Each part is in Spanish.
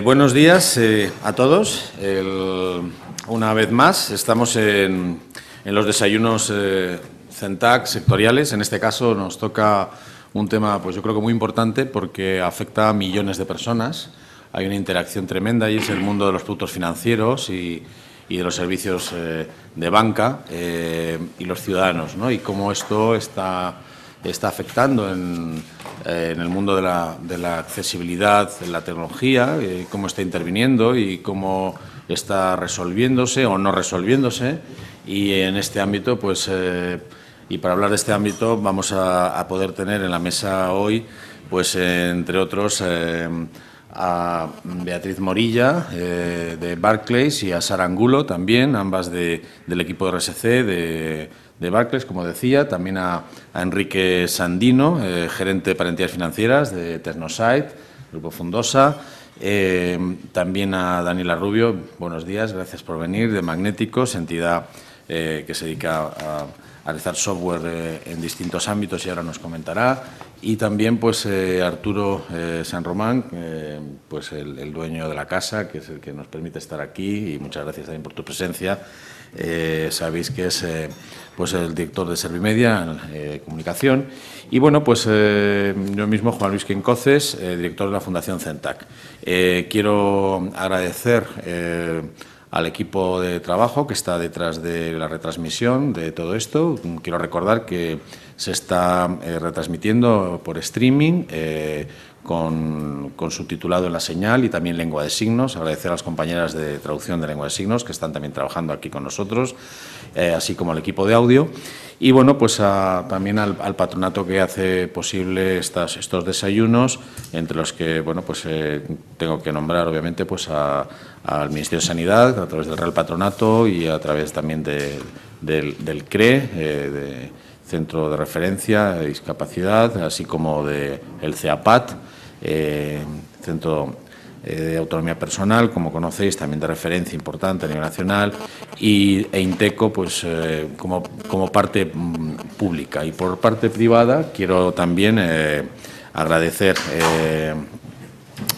Buenos días a todos. Una vez más estamos en los desayunos CENTAC sectoriales. En este caso nos toca un tema, pues yo creo que muy importante porque afecta a millones de personas. Hay una interacción tremenda y es el mundo de los productos financieros y de los servicios de banca y los ciudadanos, ¿no? Y cómo esto está afectando en el mundo de la accesibilidad, de la tecnología, cómo está interviniendo y cómo está resolviéndose o no resolviéndose. Y en este ámbito, pues, y para hablar de este ámbito, vamos a poder tener en la mesa hoy, pues, entre otros, a Beatriz Morilla, de Barclays, y a Sara Angulo, también, ambas del equipo de RSC, de Barclays, como decía, también a Enrique Sandino, gerente para entidades financieras de Tecnosite, Grupo Fundosa, también a Daniela Rubio, buenos días, gracias por venir, de Magnéticos, entidad que se dedica a realizar software en distintos ámbitos y ahora nos comentará, y también pues Arturo San Román, pues el dueño de la casa, que es el que nos permite estar aquí, y muchas gracias también por tu presencia. Sabéis que es pues el director de Servimedia, Comunicación, y bueno, pues yo mismo, Juan Luis Quincoces, director de la Fundación CENTAC. Quiero agradecer al equipo de trabajo que está detrás de la retransmisión de todo esto. Quiero recordar que se está retransmitiendo por streaming, con subtitulado en la señal y también lengua de signos. Agradecer a las compañeras de traducción de lengua de signos que están también trabajando aquí con nosotros, así como al equipo de audio. Y bueno, pues también al patronato que hace posible estos desayunos, entre los que bueno, pues tengo que nombrar obviamente pues al Ministerio de Sanidad a través del Real Patronato y a través también del CRE, de Centro de Referencia de Discapacidad, así como del CEAPAT, Centro de Autonomía Personal, como conocéis, también de referencia importante a nivel nacional, e Inteco, pues como parte pública. Y por parte privada quiero también agradecer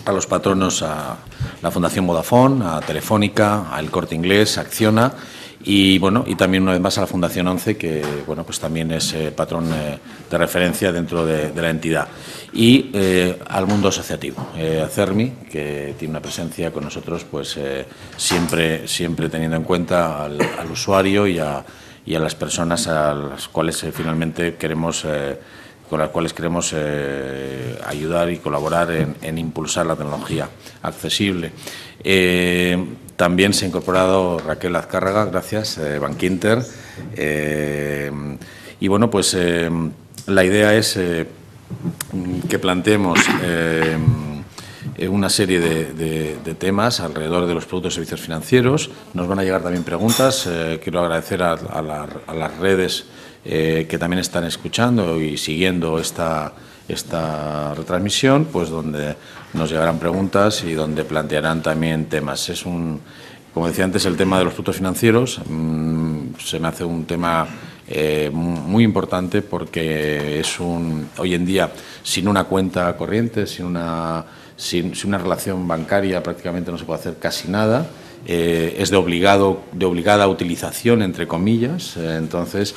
a los patronos, a la Fundación Vodafone, a Telefónica, a El Corte Inglés, a Acciona, y bueno, y también una vez más a la Fundación 11, que bueno, pues también es patrón de referencia dentro de la entidad, y al mundo asociativo, a CERMI, que tiene una presencia con nosotros, pues siempre teniendo en cuenta al usuario y a las personas a las cuales finalmente queremos con las cuales queremos ayudar y colaborar en impulsar la tecnología accesible. También se ha incorporado Raquel Azcárraga, gracias, Bankinter. Y bueno, pues la idea es que planteemos una serie de temas alrededor de los productos y servicios financieros. Nos van a llegar también preguntas. Quiero agradecer a las redes que también están escuchando y siguiendo esta retransmisión, pues donde nos llegarán preguntas y donde plantearán también temas. Como decía antes, el tema de los productos financieros se me hace un tema muy importante porque hoy en día, sin una cuenta corriente, sin una relación bancaria, prácticamente no se puede hacer casi nada. Es de obligada utilización, entre comillas. Entonces,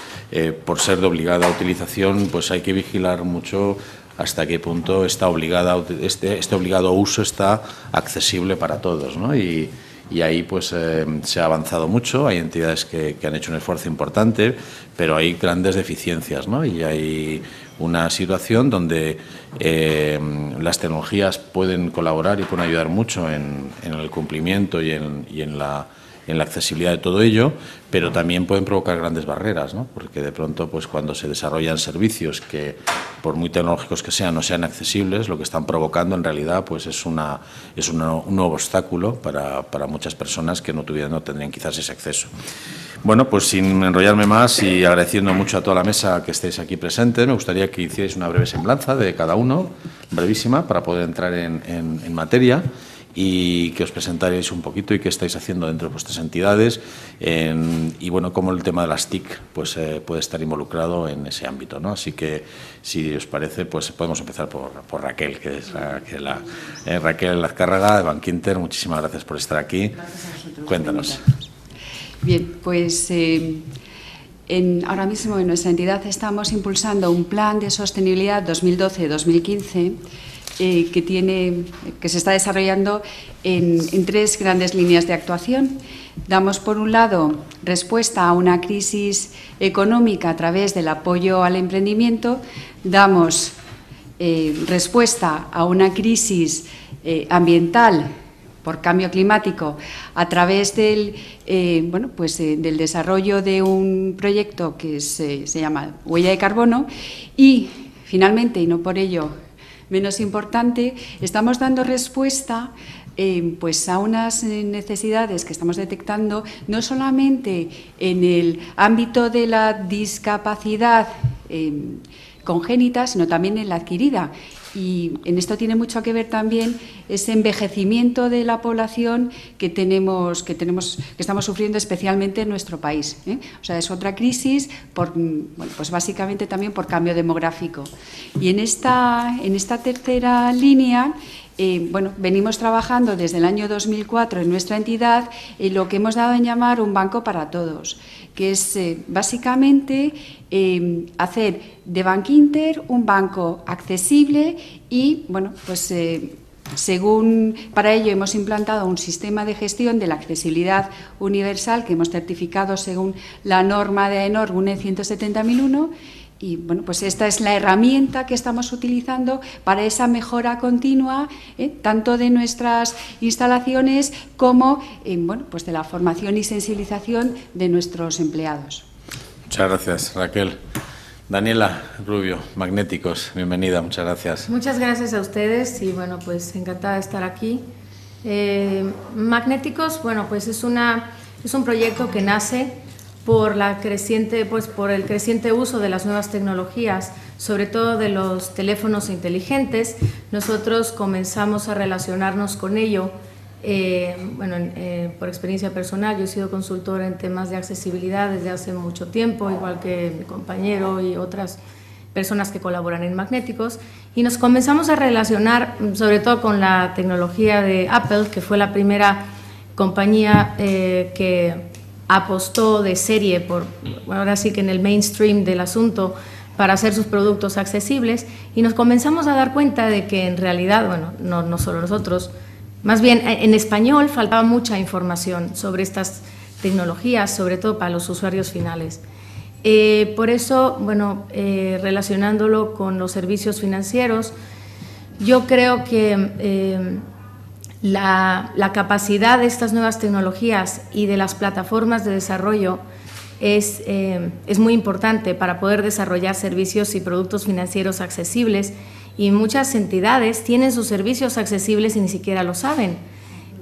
por ser de obligada utilización, pues hay que vigilar mucho hasta qué punto este obligado uso está accesible para todos, ¿no? Y y ahí pues se ha avanzado mucho, hay entidades que han hecho un esfuerzo importante, pero hay grandes deficiencias, ¿no? Y hay una situación donde las tecnologías pueden colaborar y pueden ayudar mucho en el cumplimiento y en la accesibilidad de todo ello, pero también pueden provocar grandes barreras, ¿no? Porque de pronto, pues cuando se desarrollan servicios que, por muy tecnológicos que sean, no sean accesibles, lo que están provocando en realidad pues es un nuevo obstáculo para muchas personas que no tendrían quizás ese acceso. Bueno, pues sin enrollarme más y agradeciendo mucho a toda la mesa que estéis aquí presentes, me gustaría que hicierais una breve semblanza de cada uno, brevísima, para poder entrar en materia, y que os presentaréis un poquito y qué estáis haciendo dentro de vuestras entidades y, bueno, cómo el tema de las TIC pues, puede estar involucrado en ese ámbito, ¿no? Así que, si os parece, pues podemos empezar por Raquel, que es Raquel Azcárraga, de Bankinter. Muchísimas gracias por estar aquí. Gracias a vosotros. Cuéntanos. Bien, pues ahora mismo en nuestra entidad estamos impulsando un plan de sostenibilidad 2012-2015 que se está desarrollando en tres grandes líneas de actuación. Damos, por un lado, respuesta a una crisis económica a través del apoyo al emprendimiento. Damos respuesta a una crisis ambiental por cambio climático a través del desarrollo de un proyecto que se llama Huella de Carbono. Y, finalmente, y no por ello menos importante, estamos dando respuesta pues a unas necesidades que estamos detectando no solamente en el ámbito de la discapacidad congénita, sino también en la adquirida. Y en esto tiene mucho que ver también ese envejecimiento de la población que estamos sufriendo especialmente en nuestro país, ¿eh? O sea, es otra crisis, pues básicamente también por cambio demográfico. Y en esta tercera línea, venimos trabajando desde el año 2004 en nuestra entidad en lo que hemos dado en llamar un banco para todos, que es básicamente hacer de Bankinter un banco accesible y, para ello hemos implantado un sistema de gestión de la accesibilidad universal que hemos certificado según la norma de AENOR UNE 170.001. Y, pues esta es la herramienta que estamos utilizando para esa mejora continua, tanto de nuestras instalaciones como de la formación y sensibilización de nuestros empleados. Muchas gracias, Raquel. Daniela Rubio, Magnéticos, bienvenida, muchas gracias. Muchas gracias a ustedes y, pues encantada de estar aquí. Magnéticos, pues es un proyecto que nace por el creciente uso de las nuevas tecnologías, sobre todo de los teléfonos inteligentes. Nosotros comenzamos a relacionarnos con ello, por experiencia personal. Yo he sido consultora en temas de accesibilidad desde hace mucho tiempo, igual que mi compañero y otras personas que colaboran en Magnéticos, y nos comenzamos a relacionar sobre todo con la tecnología de Apple, que fue la primera compañía que apostó de serie ahora sí que en el mainstream del asunto para hacer sus productos accesibles, y nos comenzamos a dar cuenta de que en realidad, no solo nosotros, más bien en español faltaba mucha información sobre estas tecnologías, sobre todo para los usuarios finales. Por eso, relacionándolo con los servicios financieros, yo creo que la capacidad de estas nuevas tecnologías y de las plataformas de desarrollo es muy importante para poder desarrollar servicios y productos financieros accesibles, y muchas entidades tienen sus servicios accesibles y ni siquiera lo saben.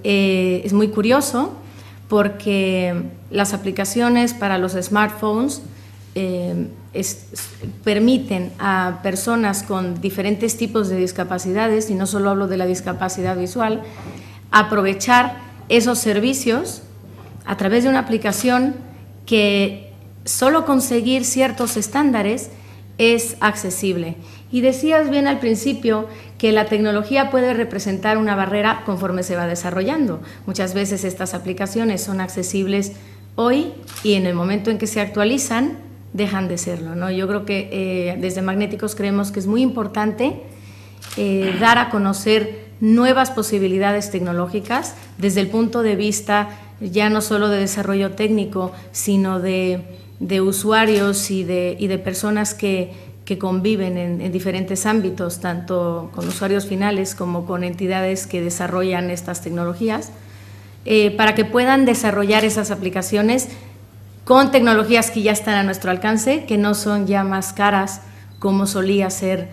Es muy curioso porque las aplicaciones para los smartphones permiten a personas con diferentes tipos de discapacidades, y no solo hablo de la discapacidad visual, aprovechar esos servicios a través de una aplicación que solo conseguir ciertos estándares es accesible. Y decías bien al principio que la tecnología puede representar una barrera conforme se va desarrollando. Muchas veces estas aplicaciones son accesibles hoy y en el momento en que se actualizan dejan de serlo, ¿no? Yo creo que desde Magnéticos creemos que es muy importante dar a conocer nuevas posibilidades tecnológicas desde el punto de vista ya no solo de desarrollo técnico, sino de usuarios y de personas que conviven en diferentes ámbitos, tanto con usuarios finales como con entidades que desarrollan estas tecnologías, para que puedan desarrollar esas aplicaciones con tecnologías que ya están a nuestro alcance, que no son ya más caras como solía ser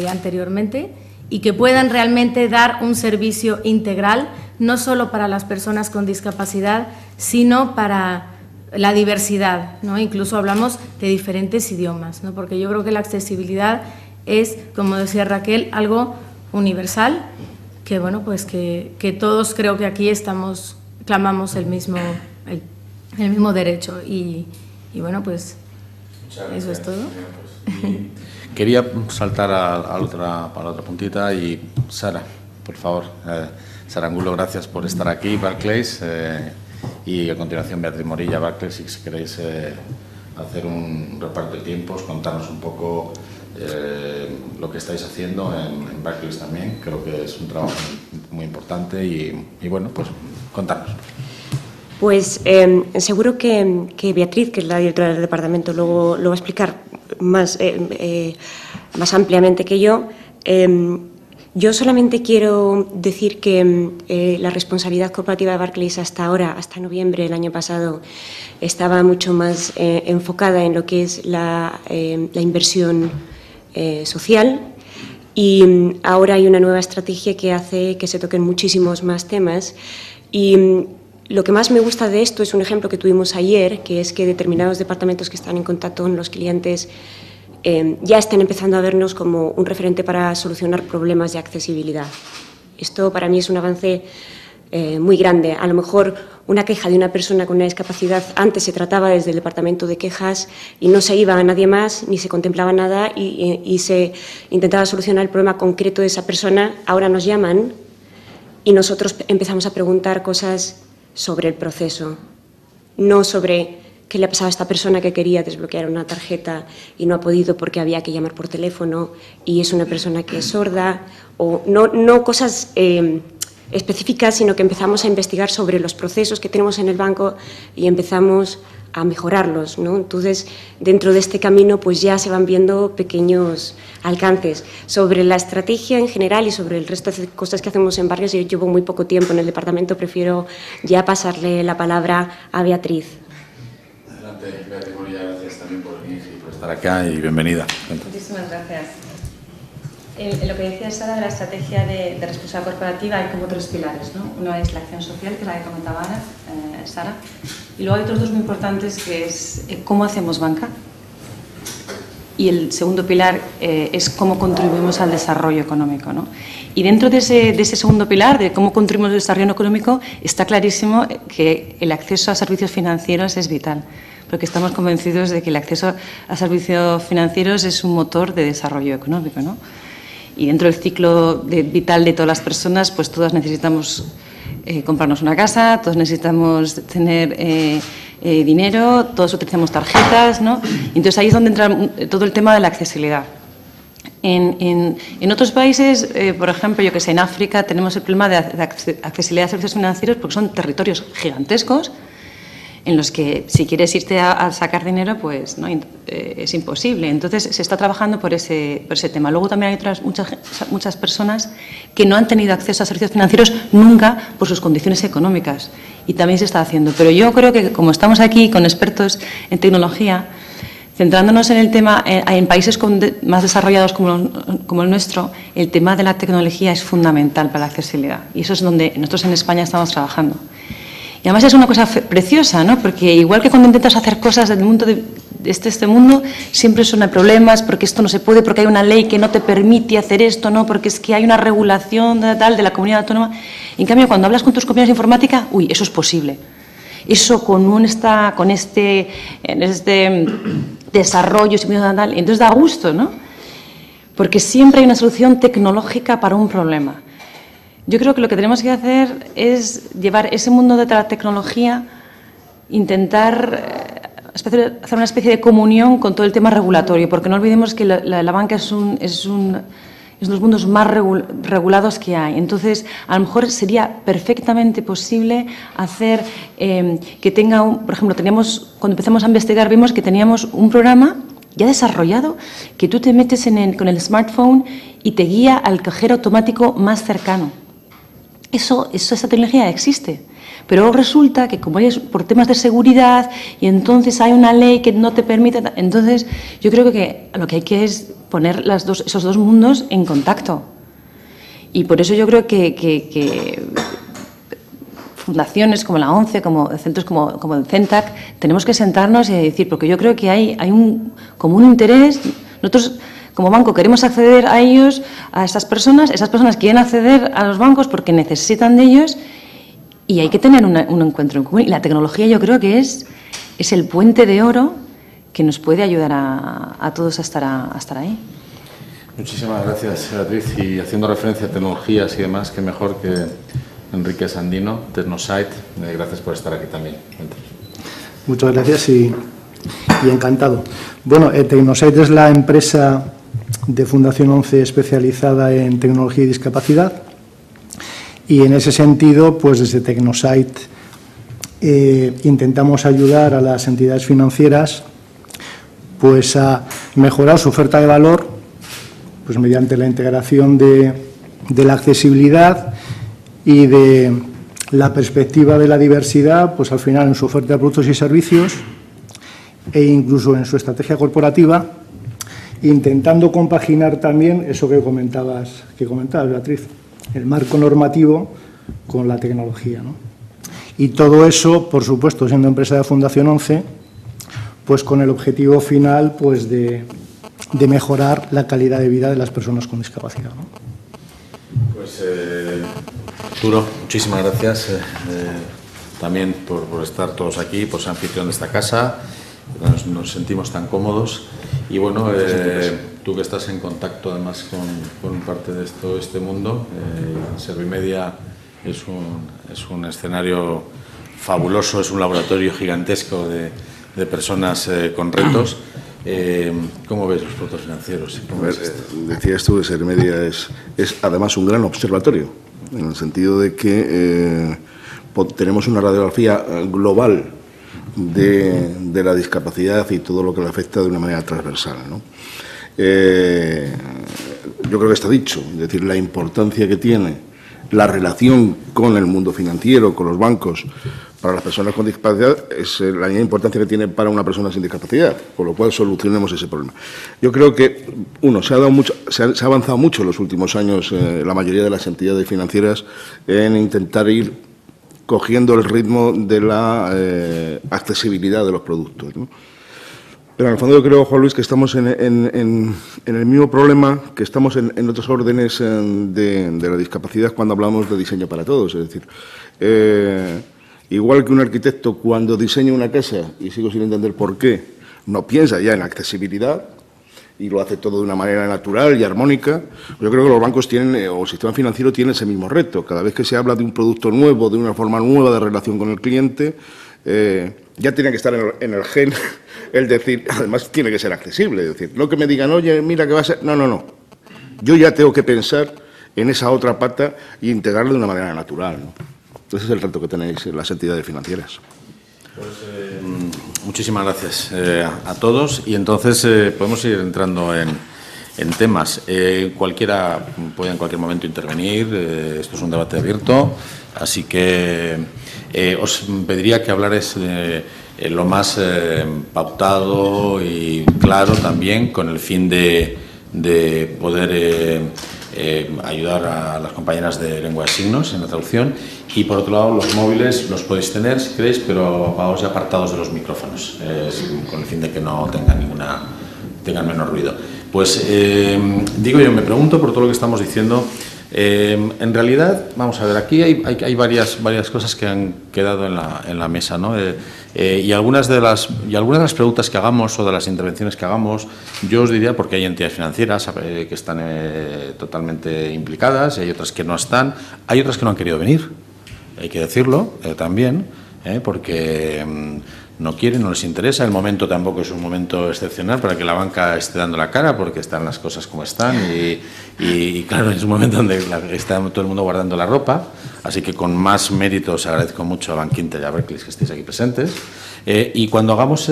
anteriormente, y que puedan realmente dar un servicio integral, no solo para las personas con discapacidad, sino para la diversidad, ¿no? Incluso hablamos de diferentes idiomas, ¿no? Porque yo creo que la accesibilidad es, como decía Raquel, algo universal, que bueno, pues que todos creo que aquí clamamos el mismo derecho y bueno, pues eso es todo. Quería saltar a la otra puntita y Sara, por favor. Sara Angulo, gracias por estar aquí, Barclays. Y a continuación Beatriz Morilla, Barclays, si queréis hacer un reparto de tiempos, contarnos un poco lo que estáis haciendo en Barclays también. Creo que es un trabajo muy importante y bueno, pues contarnos. Pues seguro que Beatriz, que es la directora del departamento, luego lo va a explicar más ampliamente que yo. Yo solamente quiero decir que la responsabilidad corporativa de Barclays hasta ahora, hasta noviembre del año pasado, estaba mucho más enfocada en lo que es la inversión social, y ahora hay una nueva estrategia que hace que se toquen muchísimos más temas. Y lo que más me gusta de esto es un ejemplo que tuvimos ayer, que es que determinados departamentos que están en contacto con los clientes ya están empezando a vernos como un referente para solucionar problemas de accesibilidad. Esto para mí es un avance muy grande. A lo mejor una queja de una persona con una discapacidad antes se trataba desde el departamento de quejas y no se iba a nadie más, ni se contemplaba nada y se intentaba solucionar el problema concreto de esa persona. Ahora nos llaman y nosotros empezamos a preguntar cosas sobre el proceso, no sobre qué le ha pasado a esta persona que quería desbloquear una tarjeta y no ha podido porque había que llamar por teléfono y es una persona que es sorda, o no cosas específicas, sino que empezamos a investigar sobre los procesos que tenemos en el banco y empezamos a mejorarlos, ¿no? Entonces, dentro de este camino, pues ya se van viendo pequeños alcances. Sobre la estrategia en general y sobre el resto de cosas que hacemos en Barclays, yo llevo muy poco tiempo en el departamento, prefiero ya pasarle la palabra a Beatriz. Adelante, Beatriz Morilla, gracias también por venir y por estar acá y bienvenida. Muchísimas gracias. En lo que decía Sara de la estrategia de responsabilidad corporativa hay como tres pilares, ¿no? Uno es la acción social, que es la que comentaba Sara, y luego hay otros dos muy importantes, que es cómo hacemos banca, y el segundo pilar es cómo contribuimos al desarrollo económico, ¿no? Y dentro de ese segundo pilar, de cómo contribuimos al desarrollo económico, está clarísimo que el acceso a servicios financieros es vital, porque estamos convencidos de que el acceso a servicios financieros es un motor de desarrollo económico, ¿no? Y dentro del ciclo vital de todas las personas, pues todas necesitamos comprarnos una casa, todos necesitamos tener dinero, todos utilizamos tarjetas, ¿no? Entonces ahí es donde entra todo el tema de la accesibilidad. En otros países, por ejemplo, yo que sé, en África tenemos el problema de accesibilidad a servicios financieros porque son territorios gigantescos en los que si quieres irte a sacar dinero, pues no, es imposible. Entonces se está trabajando por ese tema. Luego también hay otras muchas personas que no han tenido acceso a servicios financieros nunca por sus condiciones económicas, y también se está haciendo. Pero yo creo que como estamos aquí con expertos en tecnología, centrándonos en el tema, en países más desarrollados como el nuestro, el tema de la tecnología es fundamental para la accesibilidad, y eso es donde nosotros en España estamos trabajando. Y además es una cosa preciosa, ¿no? Porque igual que cuando intentas hacer cosas del mundo de este mundo, siempre son problemas, porque esto no se puede, porque hay una ley que no te permite hacer esto, ¿no? Porque es que hay una regulación tal de la comunidad autónoma. En cambio, cuando hablas con tus compañeros de informática, uy, eso es posible. Eso con este desarrollo, tal, entonces da gusto, ¿no? Porque siempre hay una solución tecnológica para un problema. Yo creo que lo que tenemos que hacer es llevar ese mundo de la tecnología, intentar hacer una especie de comunión con todo el tema regulatorio, porque no olvidemos que la banca es un es de los mundos más regulados que hay. Entonces, a lo mejor sería perfectamente posible hacer que tenga, por ejemplo, cuando empezamos a investigar, vimos que teníamos un programa ya desarrollado, que tú te metes con el smartphone y te guía al cajero automático más cercano. Esa tecnología existe. Pero resulta que como es por temas de seguridad y entonces hay una ley que no te permite... Entonces, yo creo que lo que hay que es poner esos dos mundos en contacto. Y por eso yo creo que fundaciones como la ONCE, como centros como el CENTAC, tenemos que sentarnos y decir, porque yo creo que hay un interés. Nosotros, como banco, queremos acceder a ellos, a esas personas quieren acceder a los bancos porque necesitan de ellos. Y hay que tener un encuentro en común. Y la tecnología yo creo que es el puente de oro que nos puede ayudar a todos a estar ahí. Muchísimas gracias, Beatriz. Y haciendo referencia a tecnologías y demás, qué mejor que Enrique Sandino, Tecnosite. Gracias por estar aquí también. Muchas gracias y encantado. Bueno, Tecnosite es la empresa de Fundación ONCE especializada en tecnología y discapacidad. Y en ese sentido, pues desde Tecnosite intentamos ayudar a las entidades financieras pues a mejorar su oferta de valor pues mediante la integración de la accesibilidad y de la perspectiva de la diversidad, pues al final en su oferta de productos y servicios e incluso en su estrategia corporativa, intentando compaginar también eso que comentabas, Beatriz, el marco normativo con la tecnología, ¿no? Y todo eso, por supuesto, siendo empresa de Fundación ONCE, pues con el objetivo final pues de mejorar la calidad de vida de las personas con discapacidad, ¿no? Pues, Arturo, muchísimas gracias también por estar todos aquí, por ser anfitrión de esta casa. Nos sentimos tan cómodos. Y bueno, tú que estás en contacto además con parte de este mundo, Servimedia es un escenario fabuloso, es un laboratorio gigantesco de personas con retos. ¿Cómo ves los productos financieros? Decías tú que Servimedia es además un gran observatorio, en el sentido de que tenemos una radiografía global de la discapacidad y todo lo que le afecta de una manera transversal, ¿no? Yo creo que está dicho, es decir, la importancia que tiene la relación con el mundo financiero, con los bancos, para las personas con discapacidad, es la misma importancia que tiene para una persona sin discapacidad, con lo cual solucionemos ese problema. Yo creo que, se ha avanzado mucho en los últimos años, la mayoría de las entidades financieras, en intentar ir cogiendo el ritmo de la accesibilidad de los productos, ¿no? Pero en el fondo yo creo, Juan Luis, que estamos en el mismo problema que estamos en otros órdenes de la discapacidad cuando hablamos de diseño para todos. Es decir, igual que un arquitecto cuando diseña una casa, y sigo sin entender por qué, no piensa ya en accesibilidad y lo hace todo de una manera natural y armónica, yo creo que los bancos tienen, o el sistema financiero tiene ese mismo reto. Cada vez que se habla de un producto nuevo, de una forma nueva de relación con el cliente, ya tiene que estar en el gen el decir, además tiene que ser accesible, es decir, no que me digan, oye, mira que va a ser, no, yo ya tengo que pensar en esa otra pata e integrarlo de una manera natural, ¿no? Ese es el reto que tenéis en las entidades financieras. Pues, muchísimas gracias a todos, y entonces podemos ir entrando en temas. Cualquiera puede en cualquier momento intervenir, esto es un debate abierto, así que os pediría que hablarais lo más pautado y claro también, con el fin de poder ayudar a las compañeras de lengua de signos en la traducción. Y por otro lado, los móviles los podéis tener si queréis, pero vamos ya apartados de los micrófonos, con el fin de que no tengan menos ruido. Pues digo yo, me pregunto por todo lo que estamos diciendo. En realidad, vamos a ver, aquí hay varias cosas que han quedado en la mesa, ¿no? Y algunas de las preguntas que hagamos o de las intervenciones que hagamos, yo os diría, porque hay entidades financieras que están totalmente implicadas, y hay otras que no están, hay otras que no han querido venir, hay que decirlo también, porque no quieren, no les interesa. El momento tampoco es un momento excepcional para que la banca esté dando la cara, porque están las cosas como están y claro, es un momento donde está todo el mundo guardando la ropa, así que con más mérito os agradezco mucho a Bankinter y a Barclays que estéis aquí presentes. Y cuando hagamos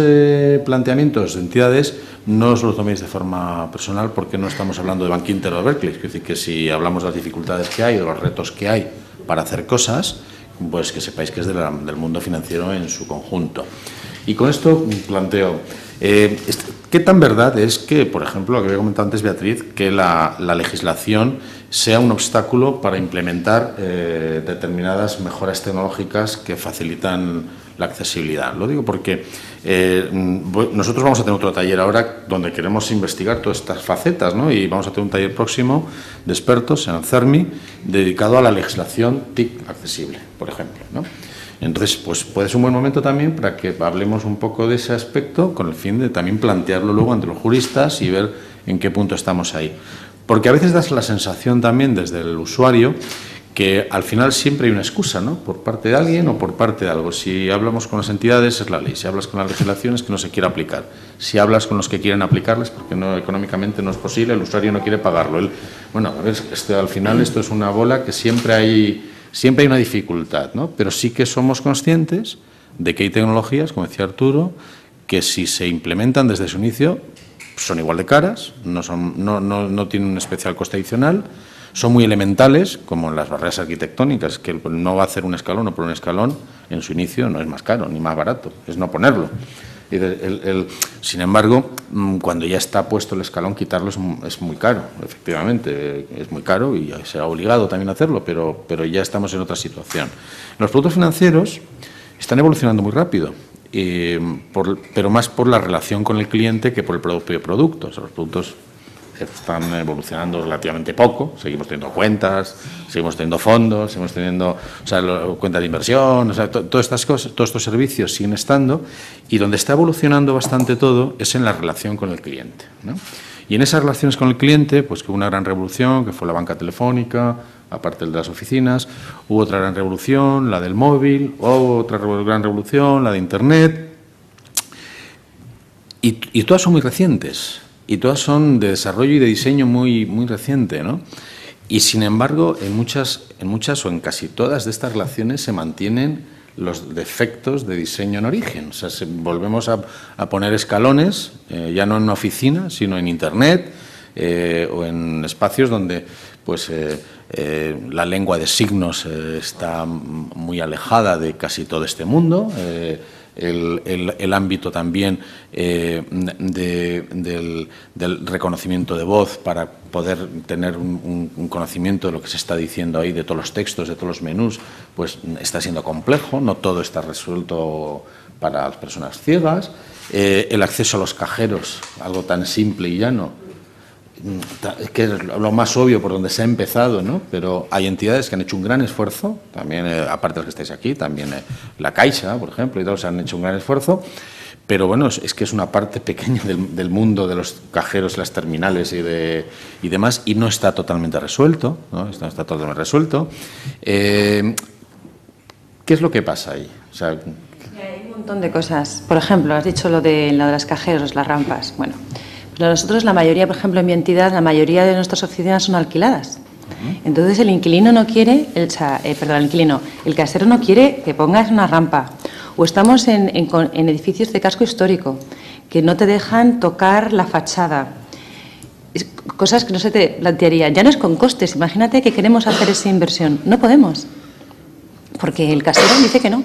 planteamientos de entidades, no os lo toméis de forma personal, porque no estamos hablando de Bankinter o de Barclays. Es decir, que si hablamos de las dificultades que hay, de los retos que hay para hacer cosas, pues que sepáis que es del mundo financiero en su conjunto. Y con esto planteo, ¿qué tan verdad es que, por ejemplo, lo que había comentado antes Beatriz, que la legislación sea un obstáculo para implementar determinadas mejoras tecnológicas que facilitan la accesibilidad? Lo digo porque nosotros vamos a tener otro taller ahora donde queremos investigar todas estas facetas, ¿no? Y vamos a tener un taller próximo de expertos en el CERMI dedicado a la legislación TIC accesible, por ejemplo, ¿no? Entonces, pues puede ser un buen momento también para que hablemos un poco de ese aspecto, con el fin de también plantearlo luego ante los juristas y ver en qué punto estamos ahí. Porque a veces das la sensación también desde el usuario que al final siempre hay una excusa, ¿no? Por parte de alguien o por parte de algo. Si hablamos con las entidades es la ley, si hablas con la legislación es que no se quiere aplicar, si hablas con los que quieren aplicarles porque no, económicamente no es posible, el usuario no quiere pagarlo. Bueno, a ver, al final esto es una bola que siempre hay una dificultad, ¿no? Pero sí que somos conscientes de que hay tecnologías, como decía Arturo, que si se implementan desde su inicio son igual de caras, no tienen un especial coste adicional, son muy elementales, como las barreras arquitectónicas, que no va a hacer un escalón o por un escalón en su inicio no es más caro ni más barato, es no ponerlo. Sin embargo, cuando ya está puesto el escalón, quitarlo es muy caro, efectivamente, es muy caro y será obligado también a hacerlo, pero ya estamos en otra situación. Los productos financieros están evolucionando muy rápido, pero más por la relación con el cliente que por el propio producto. O sea, los productos están evolucionando relativamente poco, seguimos teniendo cuentas, seguimos teniendo fondos, seguimos teniendo cuentas de inversión, todas estas cosas, todos estos servicios siguen estando, y donde está evolucionando bastante todo es en la relación con el cliente, ¿no? Y en esas relaciones con el cliente, pues que hubo una gran revolución, que fue la banca telefónica, aparte de las oficinas, hubo otra gran revolución, la del móvil, hubo otra gran revolución, la de Internet, y todas son muy recientes. Y todas son de desarrollo y de diseño muy, muy reciente, ¿no? Y sin embargo, en muchas o en casi todas de estas relaciones se mantienen los defectos de diseño en origen. O sea, volvemos a poner escalones, ya no en una oficina, sino en Internet o en espacios donde pues, la lengua de signos está muy alejada de casi todo este mundo. El ámbito también del reconocimiento de voz para poder tener un conocimiento de lo que se está diciendo ahí, de todos los textos, de todos los menús, pues está siendo complejo, no todo está resuelto para las personas ciegas. El acceso a los cajeros, algo tan simple y llano, que es lo más obvio por donde se ha empezado, ¿no? Pero hay entidades que han hecho un gran esfuerzo, también, aparte de los que estáis aquí, también la Caixa, por ejemplo, y todos han hecho un gran esfuerzo, pero bueno, es que es una parte pequeña del mundo de los cajeros, las terminales y demás, y no está totalmente resuelto, ¿no? Está totalmente resuelto. ¿Qué es lo que pasa ahí? O sea, hay un montón de cosas. Por ejemplo, has dicho lo de los cajeros, las rampas. Bueno, nosotros la mayoría, por ejemplo, en mi entidad, la mayoría de nuestras oficinas son alquiladas. Entonces el inquilino no quiere, el casero no quiere que pongas una rampa. O estamos en edificios de casco histórico que no te dejan tocar la fachada. Cosas que no se te plantearían. Ya no es con costes. Imagínate que queremos hacer esa inversión. No podemos, porque el casero dice que no.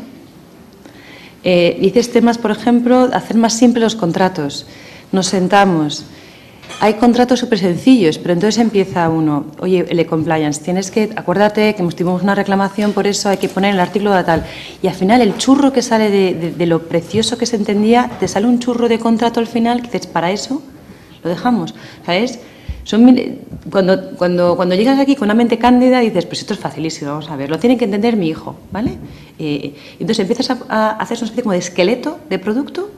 Dices temas, por ejemplo, hacer más simples los contratos. Nos sentamos. Hay contratos súper sencillos, pero entonces empieza uno, oye, el compliance, acuérdate que tuvimos una reclamación, por eso hay que poner el artículo de tal. Y al final el churro que sale de lo precioso que se entendía, te sale un churro de contrato al final, que dices, para eso lo dejamos, ¿sabes? Cuando llegas aquí con una mente cándida dices, pues esto es facilísimo, vamos a ver, lo tiene que entender mi hijo, ¿vale? Entonces empiezas a hacer una especie como de esqueleto de producto.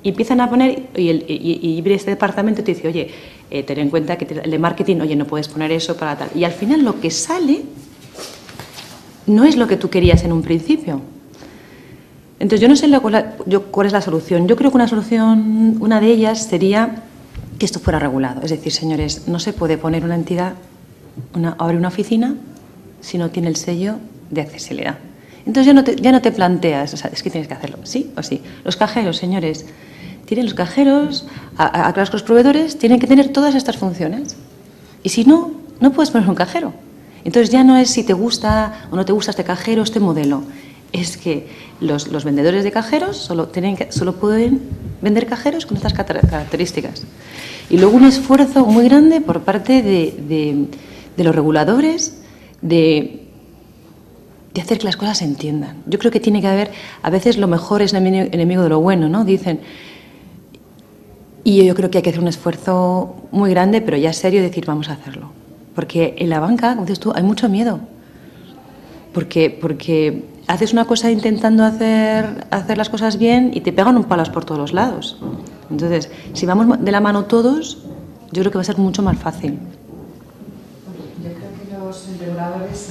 Y empiezan a poner, y este departamento te dice, oye, ten en cuenta que el de marketing, oye, no puedes poner eso para tal. Y al final lo que sale no es lo que tú querías en un principio. Entonces, yo no sé cuál es la solución. Yo creo que una solución, una de ellas sería que esto fuera regulado. Es decir, señores, no se puede poner una entidad, abrir una oficina si no tiene el sello de accesibilidad. Entonces ya no te planteas, o sea, es que tienes que hacerlo, sí o sí. Los cajeros, señores, tienen los cajeros, a los proveedores tienen que tener todas estas funciones. Y si no, no puedes poner un cajero. Entonces ya no es si te gusta o no te gusta este cajero, este modelo. Es que los vendedores de cajeros solo pueden vender cajeros con estas características. Y luego un esfuerzo muy grande por parte de los reguladores de hacer que las cosas se entiendan. Yo creo que tiene que haber, a veces lo mejor es enemigo de lo bueno, ¿no? Dicen. Y yo creo que hay que hacer un esfuerzo muy grande, pero ya serio, decir, vamos a hacerlo. Porque en la banca, como dices tú, hay mucho miedo. Porque haces una cosa intentando hacer las cosas bien y te pegan un palos por todos los lados. Entonces, si vamos de la mano todos, yo creo que va a ser mucho más fácil. Yo creo que los reguladores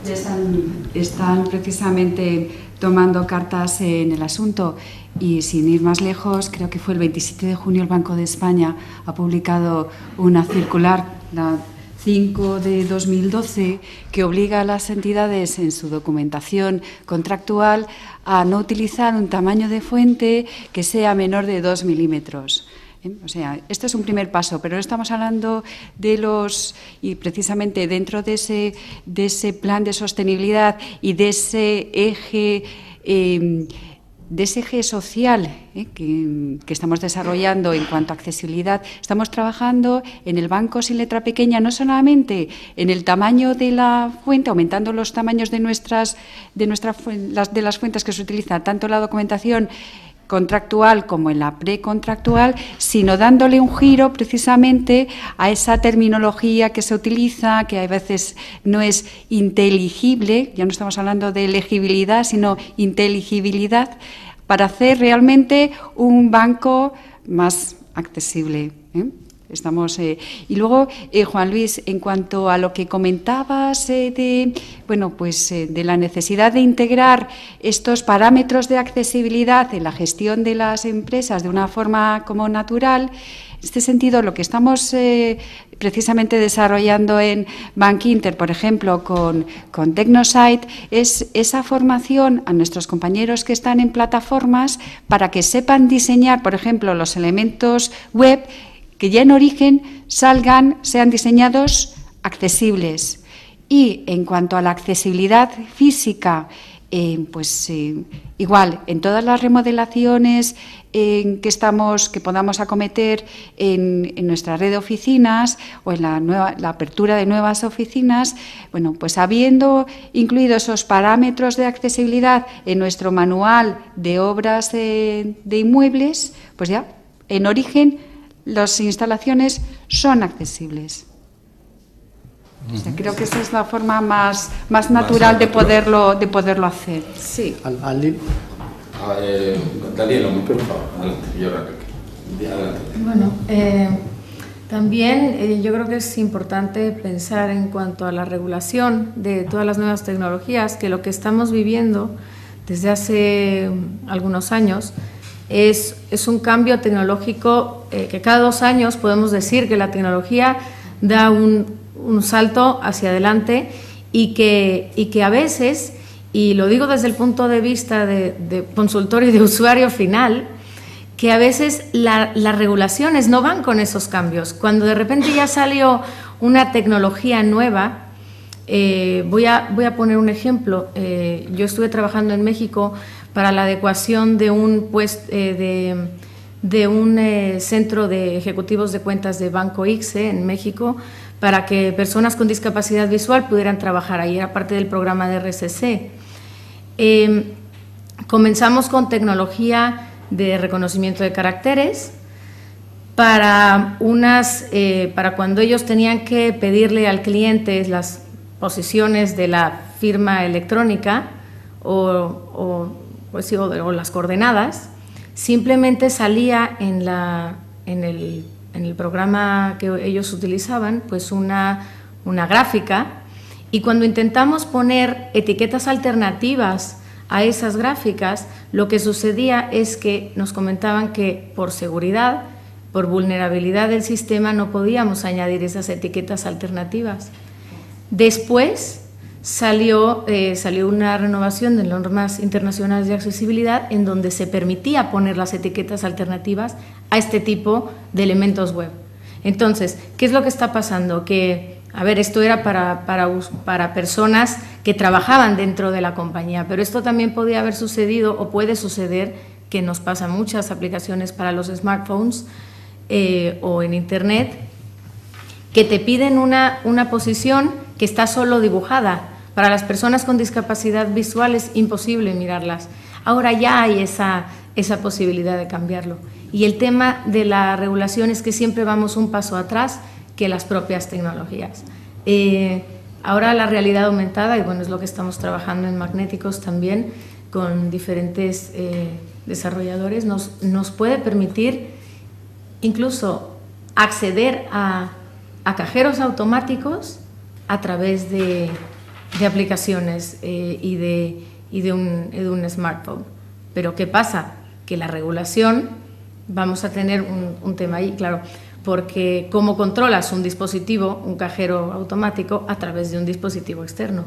ya están precisamente tomando cartas en el asunto y sin ir más lejos, creo que fue el 27 de junio el Banco de España ha publicado una circular, la 5 de 2012, que obliga a las entidades en su documentación contractual a no utilizar un tamaño de fuente que sea menor de 2 milímetros. O sea, esto es un primer paso, pero no estamos hablando y precisamente dentro de ese plan de sostenibilidad y de ese eje social que estamos desarrollando en cuanto a accesibilidad, estamos trabajando en el banco sin letra pequeña, no solamente en el tamaño de la fuente, aumentando los tamaños de las fuentes que se utilizan, tanto en la documentación contractual como en la precontractual, sino dándole un giro precisamente a esa terminología que se utiliza, que a veces no es inteligible, ya no estamos hablando de legibilidad, sino inteligibilidad, para hacer realmente un banco más accesible. Y luego, Juan Luis, en cuanto a lo que comentabas de la necesidad de integrar estos parámetros de accesibilidad en la gestión de las empresas de una forma como natural, en este sentido, lo que estamos precisamente desarrollando en Bankinter, por ejemplo, con Technosite, es esa formación a nuestros compañeros que están en plataformas para que sepan diseñar, por ejemplo, los elementos web que ya en origen sean diseñados accesibles. Y en cuanto a la accesibilidad física, igual, en todas las remodelaciones que podamos acometer en nuestra red de oficinas o en la apertura de nuevas oficinas, pues habiendo incluido esos parámetros de accesibilidad en nuestro manual de obras de inmuebles, pues ya, en origen, las instalaciones son accesibles. O sea, creo que esa es la forma más natural de poderlo hacer. Sí. Daniel, por favor, adelante. Bueno, también yo creo que es importante pensar en cuanto a la regulación de todas las nuevas tecnologías, que lo que estamos viviendo desde hace algunos años es un cambio tecnológico que cada 2 años podemos decir que la tecnología da un salto hacia adelante y que a veces, y lo digo desde el punto de vista de consultor y de usuario final, que a veces las regulaciones no van con esos cambios. Cuando de repente ya salió una tecnología nueva, voy a poner un ejemplo. Yo estuve trabajando en México para la adecuación de un centro de ejecutivos de cuentas de Banco ICSE en México para que personas con discapacidad visual pudieran trabajar ahí, era parte del programa de RCC. Comenzamos con tecnología de reconocimiento de caracteres para cuando ellos tenían que pedirle al cliente las posiciones de la firma electrónica o las coordenadas, simplemente salía en el programa que ellos utilizaban pues una gráfica, y cuando intentamos poner etiquetas alternativas a esas gráficas, lo que sucedía es que nos comentaban que por seguridad, por vulnerabilidad del sistema, no podíamos añadir esas etiquetas alternativas. Después salió una renovación de normas internacionales de accesibilidad en donde se permitía poner las etiquetas alternativas a este tipo de elementos web. Entonces, ¿qué es lo que está pasando? Que, a ver, esto era para personas que trabajaban dentro de la compañía, pero esto también podía haber sucedido o puede suceder, que nos pasa en muchas aplicaciones para los smartphones o en Internet, que te piden una posición que está solo dibujada. Para las personas con discapacidad visual es imposible mirarlas. Ahora ya hay esa posibilidad de cambiarlo. Y el tema de la regulación es que siempre vamos un paso atrás que las propias tecnologías. Ahora la realidad aumentada, y bueno, es lo que estamos trabajando en Magnéticos también con diferentes desarrolladores, nos puede permitir incluso acceder a cajeros automáticos a través de aplicaciones y de un smartphone. Pero ¿qué pasa? Que la regulación, vamos a tener un tema ahí, claro, porque ¿cómo controlas un dispositivo, un cajero automático, a través de un dispositivo externo?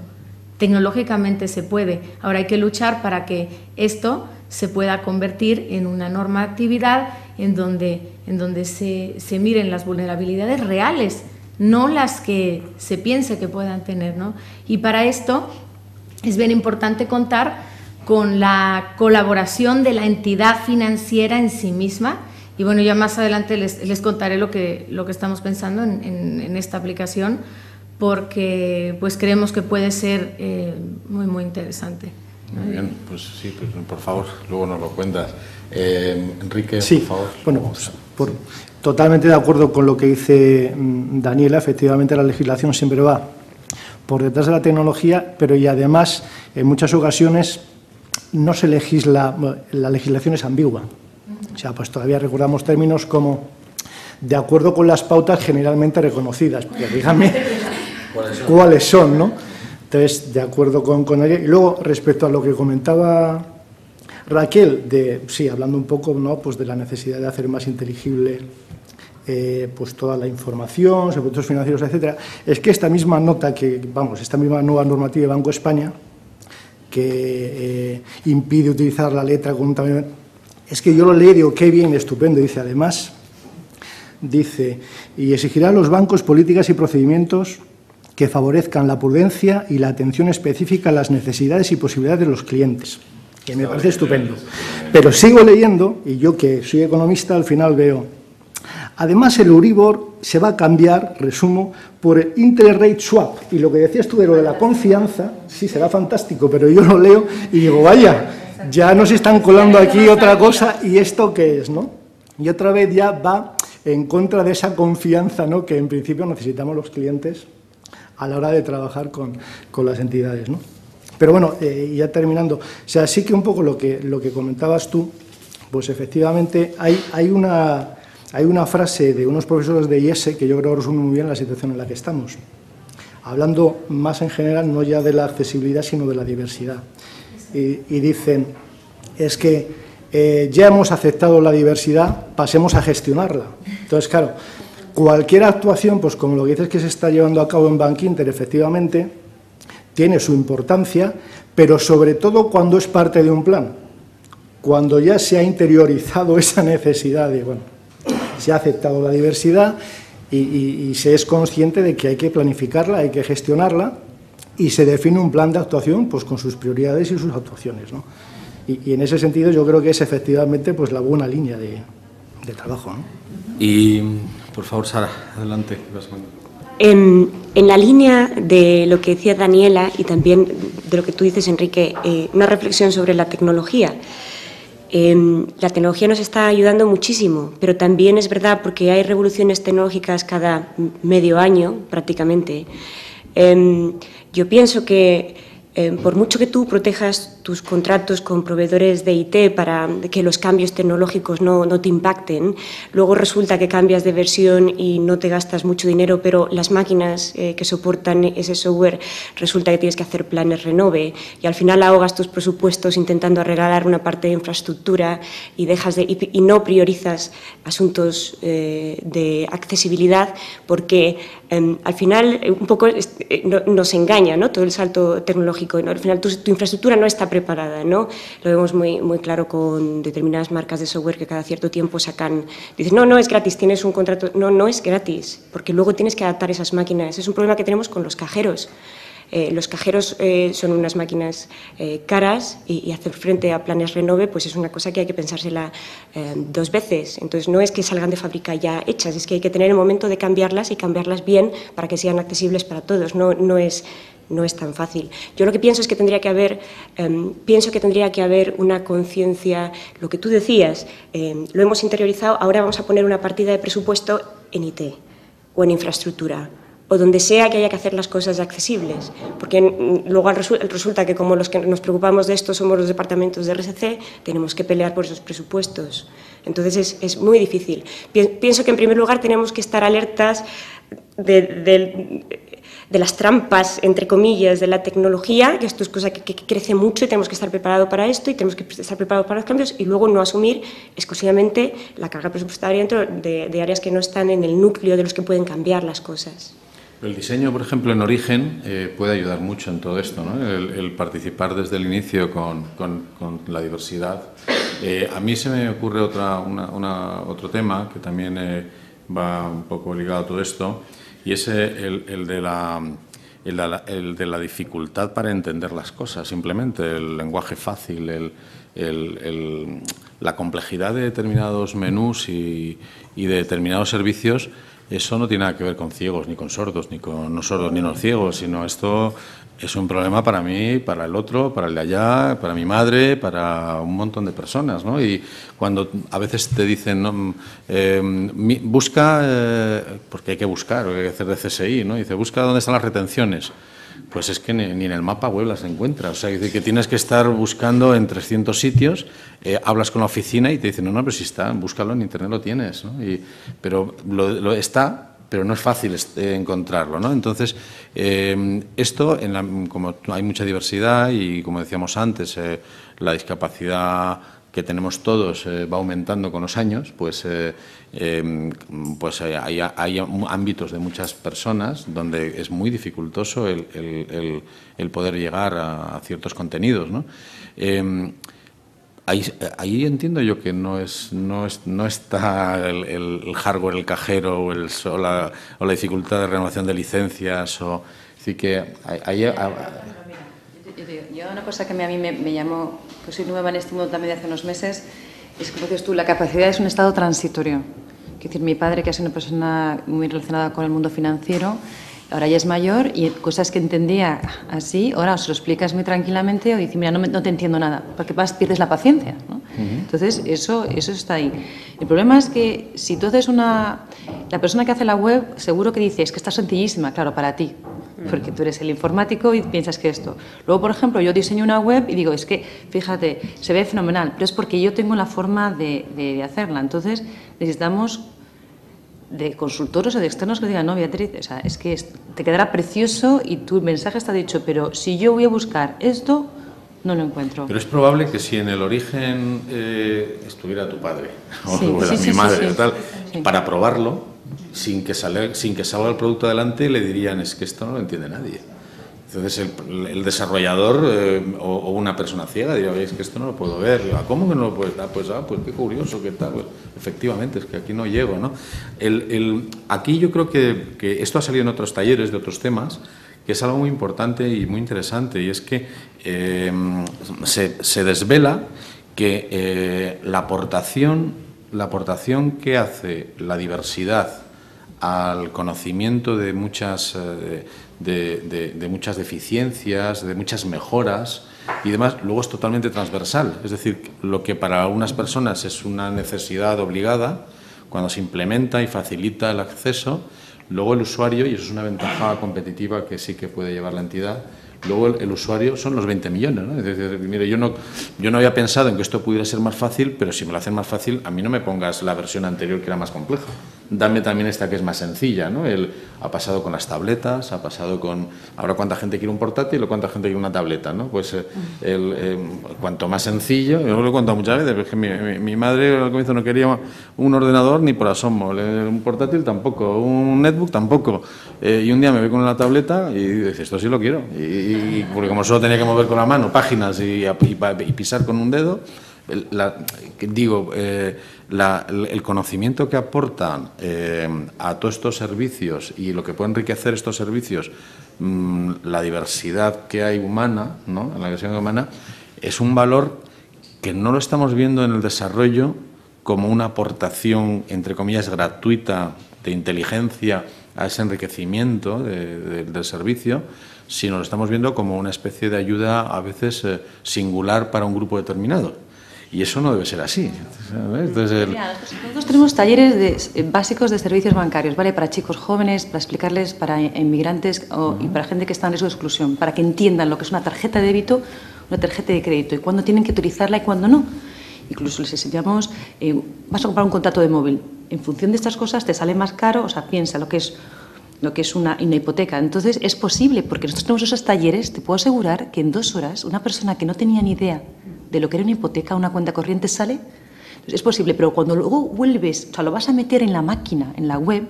Tecnológicamente se puede. Ahora hay que luchar para que esto se pueda convertir en una normatividad en donde se miren las vulnerabilidades reales, no las que se piense que puedan tener, ¿no? Y para esto es bien importante contar con la colaboración de la entidad financiera en sí misma. Y bueno, ya más adelante les contaré lo que estamos pensando en esta aplicación, porque pues creemos que puede ser muy, muy interesante. Muy bien, pues sí, pues, por favor, luego nos lo cuentas. Enrique, sí, por favor. Bueno, pues, totalmente de acuerdo con lo que dice Daniela. Efectivamente, la legislación siempre va por detrás de la tecnología, pero y además, en muchas ocasiones, no se legisla, la legislación es ambigua. O sea, pues todavía recordamos términos como de acuerdo con las pautas generalmente reconocidas. Pero dígame cuáles son, ¿no? Entonces, de acuerdo con ello. Y luego, respecto a lo que comentaba Raquel, sí, hablando un poco, ¿no?, pues de la necesidad de hacer más inteligible pues toda la información sobre productos financieros, etcétera, es que esta misma nota esta misma nueva normativa de Banco de España que impide utilizar la letra con un tamaño, es que yo lo leí y digo, qué bien, estupendo, dice, además, y exigirá a los bancos políticas y procedimientos que favorezcan la prudencia y la atención específica a las necesidades y posibilidades de los clientes, que me parece estupendo. Pero sigo leyendo, y yo que soy economista, al final veo, además el Euribor se va a cambiar, resumo, por el Interest Rate Swap. Y lo que decías tú de lo de la confianza, sí, será fantástico, pero yo lo leo y digo, vaya, ya nos están colando aquí otra cosa, ¿y esto qué es, no? Y otra vez ya va en contra de esa confianza, ¿no?, que en principio necesitamos los clientes a la hora de trabajar con las entidades, ¿no? Pero bueno, ya terminando, o sea, sí que un poco lo que comentabas tú, pues efectivamente hay una frase de unos profesores de IES que yo creo resume muy bien la situación en la que estamos, hablando más en general no ya de la accesibilidad sino de la diversidad. Y dicen, es que ya hemos aceptado la diversidad, pasemos a gestionarla. Entonces, claro, cualquier actuación, pues como lo que dices que se está llevando a cabo en Bankinter, efectivamente, tiene su importancia, pero sobre todo cuando es parte de un plan, cuando ya se ha interiorizado esa necesidad de, bueno, se ha aceptado la diversidad y se es consciente de que hay que planificarla, hay que gestionarla y se define un plan de actuación pues con sus prioridades y sus actuaciones, ¿no? Y en ese sentido yo creo que es efectivamente pues la buena línea de trabajo, ¿no? Y, por favor, Sara, adelante. En la línea de lo que decía Daniela y también de lo que tú dices, Enrique, una reflexión sobre la tecnología. La tecnología nos está ayudando muchísimo, pero también es verdad, porque hay revoluciones tecnológicas cada medio año, prácticamente. Yo pienso que por mucho que tú protejas tus contratos con proveedores de IT para que los cambios tecnológicos no te impacten. Luego resulta que cambias de versión y no te gastas mucho dinero, pero las máquinas que soportan ese software resulta que tienes que hacer planes renove y al final ahogas tus presupuestos intentando arreglar una parte de infraestructura y no priorizas asuntos de accesibilidad porque al final un poco nos engaña, ¿no?, todo el salto tecnológico. Al final tu infraestructura no está preparada, ¿no? Lo vemos muy claro con determinadas marcas de software que cada cierto tiempo sacan, dicen, no es gratis, tienes un contrato. No es gratis, porque luego tienes que adaptar esas máquinas. Es un problema que tenemos con los cajeros. Los cajeros son unas máquinas caras y hacer frente a planes renove pues es una cosa que hay que pensársela 2 veces. Entonces no es que salgan de fábrica ya hechas, es que hay que tener el momento de cambiarlas y cambiarlas bien para que sean accesibles para todos. No es tan fácil. Yo lo que pienso es que tendría que haber una conciencia, lo que tú decías, lo hemos interiorizado, ahora vamos a poner una partida de presupuesto en IT o en infraestructura, o donde sea que haya que hacer las cosas accesibles, porque luego resulta que como los que nos preocupamos de esto somos los departamentos de RSC, tenemos que pelear por esos presupuestos. Entonces es muy difícil. Pienso que en primer lugar tenemos que estar alertas de las trampas, entre comillas, de la tecnología, que esto es cosa que crece mucho y tenemos que estar preparados para esto y tenemos que estar preparados para los cambios y luego no asumir exclusivamente la carga presupuestaria dentro de áreas que no están en el núcleo de los que pueden cambiar las cosas. El diseño, por ejemplo, en Origen puede ayudar mucho en todo esto, ¿no? El participar desde el inicio con la diversidad. A mí se me ocurre otro tema que también va un poco ligado a todo esto, y es el de la dificultad para entender las cosas, simplemente el lenguaje fácil, la complejidad de determinados menús y de determinados servicios. Eso no tiene nada que ver con ciegos, ni con sordos, ni con no sordos ni no ciegos, sino esto es un problema para mí, para el otro, para el de allá, para mi madre, para un montón de personas, ¿no? Y cuando a veces te dicen, ¿no?, busca, porque hay que buscar, hay que hacer de CSI, ¿no? Dice, busca dónde están las retenciones. Pues es que ni en el mapa web las encuentras. O sea, que tienes que estar buscando en 300 sitios, hablas con la oficina y te dicen, no, pero si está, búscalo en internet, lo tienes, ¿no? Pero lo está, pero no es fácil encontrarlo, ¿no? Entonces, esto, como hay mucha diversidad y, como decíamos antes, la discapacidad que tenemos todos va aumentando con los años, pues hay ámbitos de muchas personas donde es muy dificultoso el poder llegar a ciertos contenidos, ¿no? Ahí entiendo yo que no está el hardware, el cajero o la dificultad de renovación de licencias. Así que Yo una cosa que a mí me llamó, pues soy nueva en este mundo también de hace unos meses, es como dices tú, la capacidad es un estado transitorio. Es decir, mi padre, que ha sido una persona muy relacionada con el mundo financiero, ahora ya es mayor y cosas que entendía así, ahora os lo explicas muy tranquilamente o dices, mira, no te entiendo nada, porque pierdes la paciencia, ¿no? Entonces, eso está ahí. El problema es que si tú haces la persona que hace la web seguro que dice, es que está sencillísima, claro, para ti, porque tú eres el informático y piensas que esto. Luego, por ejemplo, yo diseño una web y digo, es que, fíjate, se ve fenomenal, pero es porque yo tengo la forma de hacerla. Entonces, necesitamos de consultores o de externos que digan, no, Beatriz, o sea, es que te quedará precioso y tu mensaje está dicho, pero si yo voy a buscar esto, no lo encuentro. Pero es probable que si en el Origen estuviera tu padre o mi madre o tal, para probarlo, sin que salga el producto adelante, le dirían, es que esto no lo entiende nadie. Entonces el desarrollador o una persona ciega diría, es que esto no lo puedo ver. ¿Cómo que no lo puedes dar? Pues qué curioso, qué tal. Pues, efectivamente, es que aquí no llego, ¿no? Aquí yo creo que esto ha salido en otros talleres de otros temas, que es algo muy importante y muy interesante, y es que se desvela que la aportación que hace la diversidad al conocimiento de muchas deficiencias, de muchas mejoras y demás, luego es totalmente transversal. Es decir, lo que para algunas personas es una necesidad obligada, cuando se implementa y facilita el acceso, luego el usuario, y eso es una ventaja competitiva que sí que puede llevar la entidad, luego el usuario son los 20 millones, ¿no? Es decir, mire, yo no había pensado en que esto pudiera ser más fácil, pero si me lo hacen más fácil, a mí no me pongas la versión anterior que era más compleja. Dame también esta que es más sencilla, ¿no? Ha pasado con las tabletas, ha pasado con... Ahora, ¿cuánta gente quiere un portátil o cuánta gente quiere una tableta, ¿no? Pues cuanto más sencillo, yo lo he contado muchas veces, porque mi madre al comienzo no quería un ordenador ni por asomo, un portátil tampoco, un netbook tampoco. Y un día me ve con la tableta y dice, esto sí lo quiero. Porque como solo tenía que mover con la mano páginas y pisar con un dedo, el conocimiento que aportan a todos estos servicios y lo que puede enriquecer estos servicios, la diversidad que hay humana, ¿no? En la diversidad humana, es un valor que no lo estamos viendo en el desarrollo como una aportación, entre comillas, gratuita de inteligencia a ese enriquecimiento del servicio, sino lo estamos viendo como una especie de ayuda a veces singular para un grupo determinado. Y eso no debe ser así, ¿sabes? Entonces, nosotros tenemos talleres básicos de servicios bancarios, ¿vale? Para chicos jóvenes, para explicarles, para inmigrantes y para gente que está en riesgo de exclusión, para que entiendan lo que es una tarjeta de débito, una tarjeta de crédito y cuándo tienen que utilizarla y cuándo no. Incluso les enseñamos, vas a comprar un contrato de móvil. En función de estas cosas te sale más caro, o sea, piensa lo que es una hipoteca. Entonces, es posible, porque nosotros tenemos esos talleres, te puedo asegurar que en 2 horas una persona que no tenía ni idea de lo que era una hipoteca, una cuenta corriente, sale. Entonces, es posible, pero cuando luego vuelves, o sea, lo vas a meter en la máquina, en la web,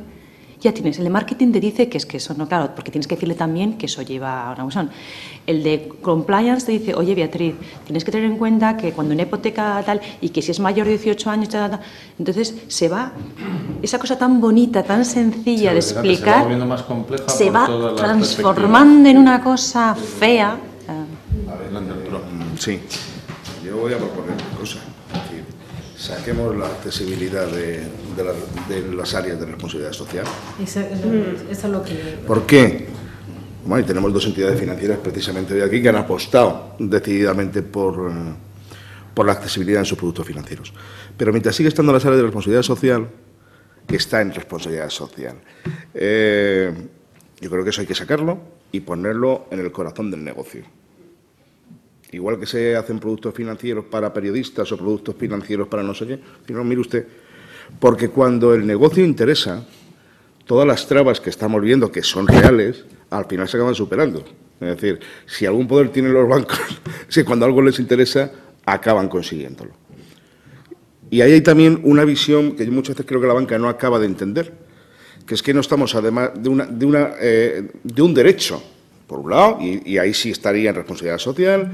ya tienes. El de marketing te dice que es que eso no, claro, porque tienes que decirle también que eso lleva una cuestión. El de compliance te dice, oye, Beatriz, tienes que tener en cuenta que cuando una hipoteca tal, y que si es mayor de 18 años, entonces se va, esa cosa tan bonita, tan sencilla de explicar, se va transformando en una cosa fea. Sí, yo voy a proponer una cosa. Es decir, saquemos la accesibilidad de las áreas de responsabilidad social. Eso es lo que... ¿Por qué? Bueno, y tenemos 2 entidades financieras precisamente de aquí que han apostado decididamente por la accesibilidad en sus productos financieros. Pero mientras sigue estando las áreas de responsabilidad social, que está en responsabilidad social, yo creo que eso hay que sacarlo y ponerlo en el corazón del negocio. Igual que se hacen productos financieros para periodistas o productos financieros para no sé qué, sino, mire usted, porque cuando el negocio interesa, todas las trabas que estamos viendo, que son reales, al final se acaban superando. Es decir, si algún poder tienen los bancos, si cuando algo les interesa, acaban consiguiéndolo. Y ahí hay también una visión que yo muchas veces creo que la banca no acaba de entender, que es que no estamos, además de un derecho, por un lado, y ahí sí estaría en responsabilidad social,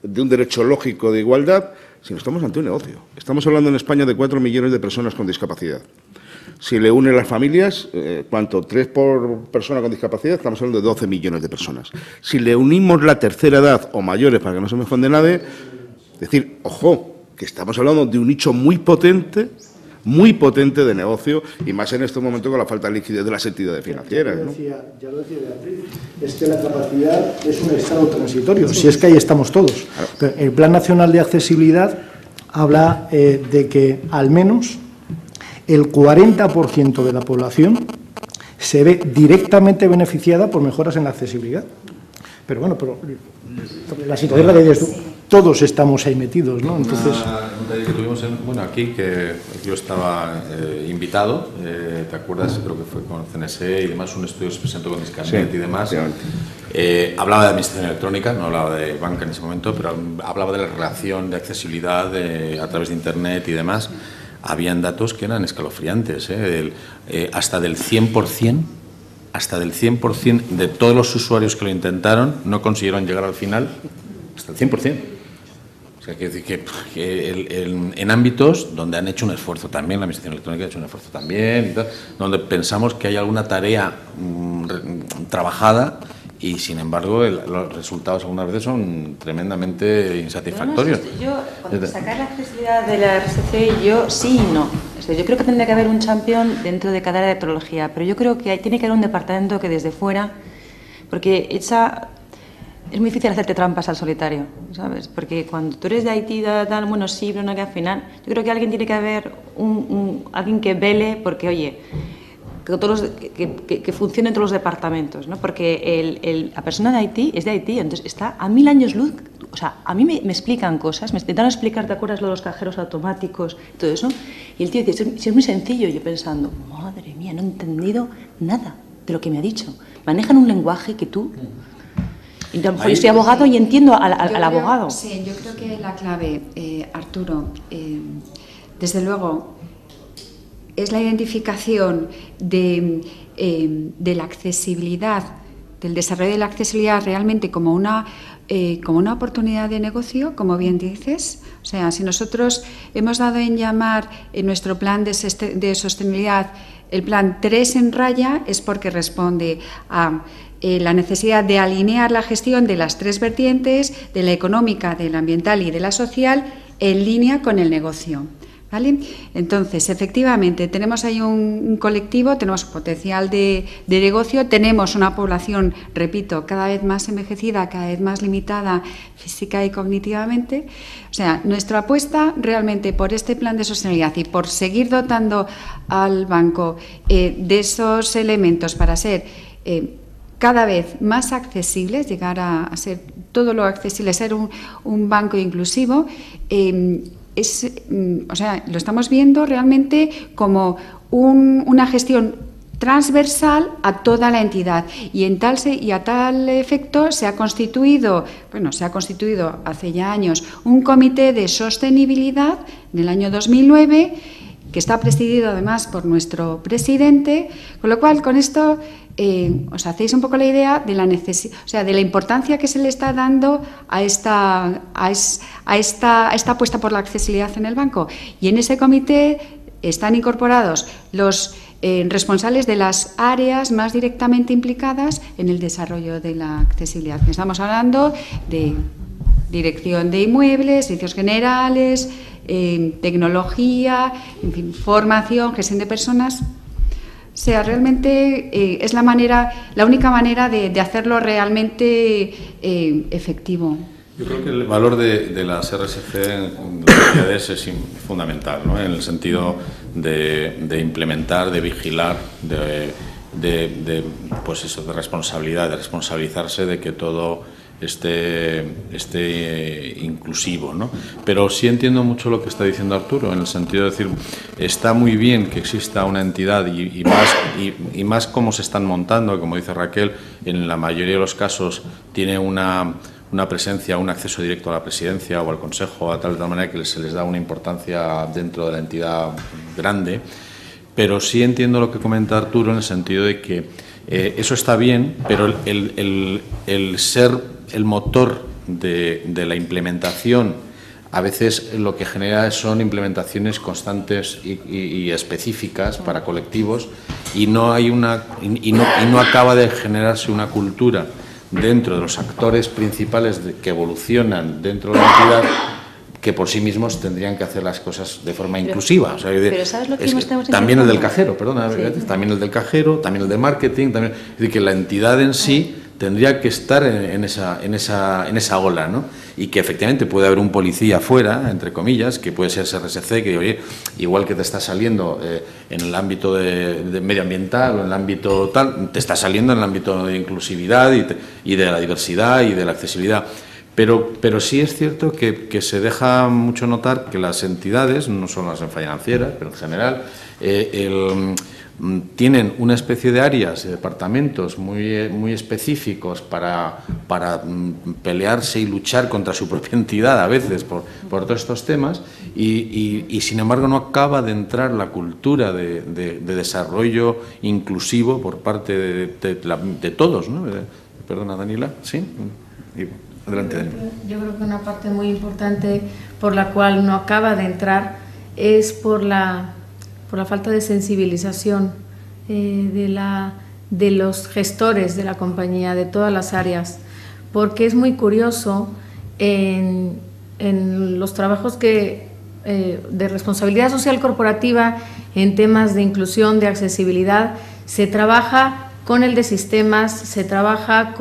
de un derecho lógico de igualdad, sino estamos ante un negocio. Estamos hablando en España de 4 millones de personas con discapacidad. Si le unen las familias, ¿cuánto? 3 por persona con discapacidad, estamos hablando de 12 millones de personas. Si le unimos la tercera edad o mayores, para que no se me ofende nadie, es decir, ojo, que estamos hablando de un nicho muy potente de negocio, y más en estos momentos con la falta de liquidez de las entidades financieras. Ya lo decía Beatriz, es que la capacidad es un estado transitorio, si es que ahí estamos todos. El Plan Nacional de Accesibilidad habla de que al menos el 40% de la población se ve directamente beneficiada por mejoras en la accesibilidad. Pero bueno, la situación es la que dices tú, todos estamos ahí metidos, ¿no? Entonces, un taller que tuvimos aquí, que yo estaba invitado, ¿te acuerdas? Creo que fue con CNSE y demás, un estudio que se presentó con Discarnet y demás. Hablaba de administración electrónica, no hablaba de banca en ese momento, pero hablaba de la relación de accesibilidad a través de Internet y demás. Habían datos que eran escalofriantes, hasta del 100%. Hasta del 100% de todos los usuarios que lo intentaron no consiguieron llegar al final, hasta el 100%. O sea, que en ámbitos donde han hecho un esfuerzo también, la administración electrónica ha hecho un esfuerzo también, y tal, donde pensamos que hay alguna tarea trabajada y, sin embargo, los resultados algunas veces son tremendamente insatisfactorios. Yo, cuando sacar la accesibilidad de la RSC, yo sí y no. Yo creo que tendría que haber un champion dentro de cada área de tecnología, pero yo creo que tiene que haber un departamento que desde fuera, porque es muy difícil hacerte trampas al solitario, ¿sabes? Porque cuando tú eres de Haití, tal, bueno, sí, pero no, que al final, yo creo que alguien tiene que haber alguien que vele, porque, oye, que funcionen todos los departamentos, ¿no? Porque la persona de Haití es de Haití, entonces está a 1000 años luz. O sea, a mí me explican cosas, me intentaron explicar, ¿te acuerdas lo de los cajeros automáticos? Todo eso. Y el tío dice, si es muy sencillo. Y yo pensando, madre mía, no he entendido nada de lo que me ha dicho. Manejan un lenguaje que tú... Y a lo mejor yo soy abogado y entiendo al abogado. Sí, yo creo que la clave, Arturo, desde luego, es la identificación de la accesibilidad, del desarrollo de la accesibilidad realmente como una oportunidad de negocio, como bien dices. O sea, si nosotros hemos dado en llamar en nuestro plan de sostenibilidad el plan 3 en raya, es porque responde a la necesidad de alinear la gestión de las 3 vertientes, de la económica, de la ambiental y de la social, en línea con el negocio. ¿Vale? Entonces, efectivamente, tenemos ahí un colectivo, tenemos potencial de negocio, tenemos una población, repito, cada vez más envejecida, cada vez más limitada física y cognitivamente. O sea, nuestra apuesta realmente por este plan de sostenibilidad y por seguir dotando al banco de esos elementos para ser cada vez más accesibles, llegar a ser todo lo accesible, ser un banco inclusivo, o sea, lo estamos viendo realmente como una gestión transversal a toda la entidad y a tal efecto se ha constituido hace ya años un comité de sostenibilidad en el año 2009 que está presidido además por nuestro presidente, con lo cual con esto os hacéis un poco la idea de la de la importancia que se le está dando a esta apuesta por la accesibilidad en el banco. Y en ese comité están incorporados los responsables de las áreas más directamente implicadas en el desarrollo de la accesibilidad. Estamos hablando de dirección de inmuebles, servicios generales, tecnología, en fin, formación, gestión de personas. O sea, realmente es la única manera de hacerlo realmente efectivo. Yo creo que el valor de las RSC en las sociedades es fundamental, ¿no? En el sentido de implementar, de vigilar, pues eso, de responsabilidad, de responsabilizarse de que todo esté inclusivo, ¿no? Pero sí entiendo mucho lo que está diciendo Arturo, en el sentido de decir, está muy bien que exista una entidad y más cómo se están montando, como dice Raquel, en la mayoría de los casos tiene una presencia, un acceso directo a la presidencia o al consejo, de tal manera que se les da una importancia dentro de la entidad grande. Pero sí entiendo lo que comenta Arturo en el sentido de que eso está bien, pero el ser el motor de la implementación a veces lo que genera son implementaciones constantes y específicas para colectivos y no acaba de generarse una cultura dentro de los actores principales que evolucionan dentro de la entidad, que por sí mismos tendrían que hacer las cosas de forma inclusiva. O sea, pero ¿sabes lo que estamos también el del cajero, perdona, sí. También el del cajero, también el de marketing, también, es decir, que la entidad en sí tendría que estar en esa ola, ¿no? Y que efectivamente puede haber un policía fuera, entre comillas, que puede ser RSC, que oye, igual que te está saliendo en el ámbito de medioambiental o en el ámbito tal, te está saliendo en el ámbito de inclusividad y de la diversidad y de la accesibilidad. Pero sí es cierto que se deja mucho notar que las entidades, no solo las financieras, pero en general, tienen una especie de áreas, de departamentos muy específicos para pelearse y luchar contra su propia entidad a veces por todos estos temas y sin embargo no acaba de entrar la cultura de desarrollo inclusivo por parte de todos, ¿no? Perdona, Daniela, ¿sí? Adelante, Daniela. Yo creo que una parte muy importante por la cual no acaba de entrar es por la falta de sensibilización de los gestores de la compañía, de todas las áreas, porque es muy curioso en los trabajos de responsabilidad social corporativa, en temas de inclusión, de accesibilidad, se trabaja con el de sistemas, se trabaja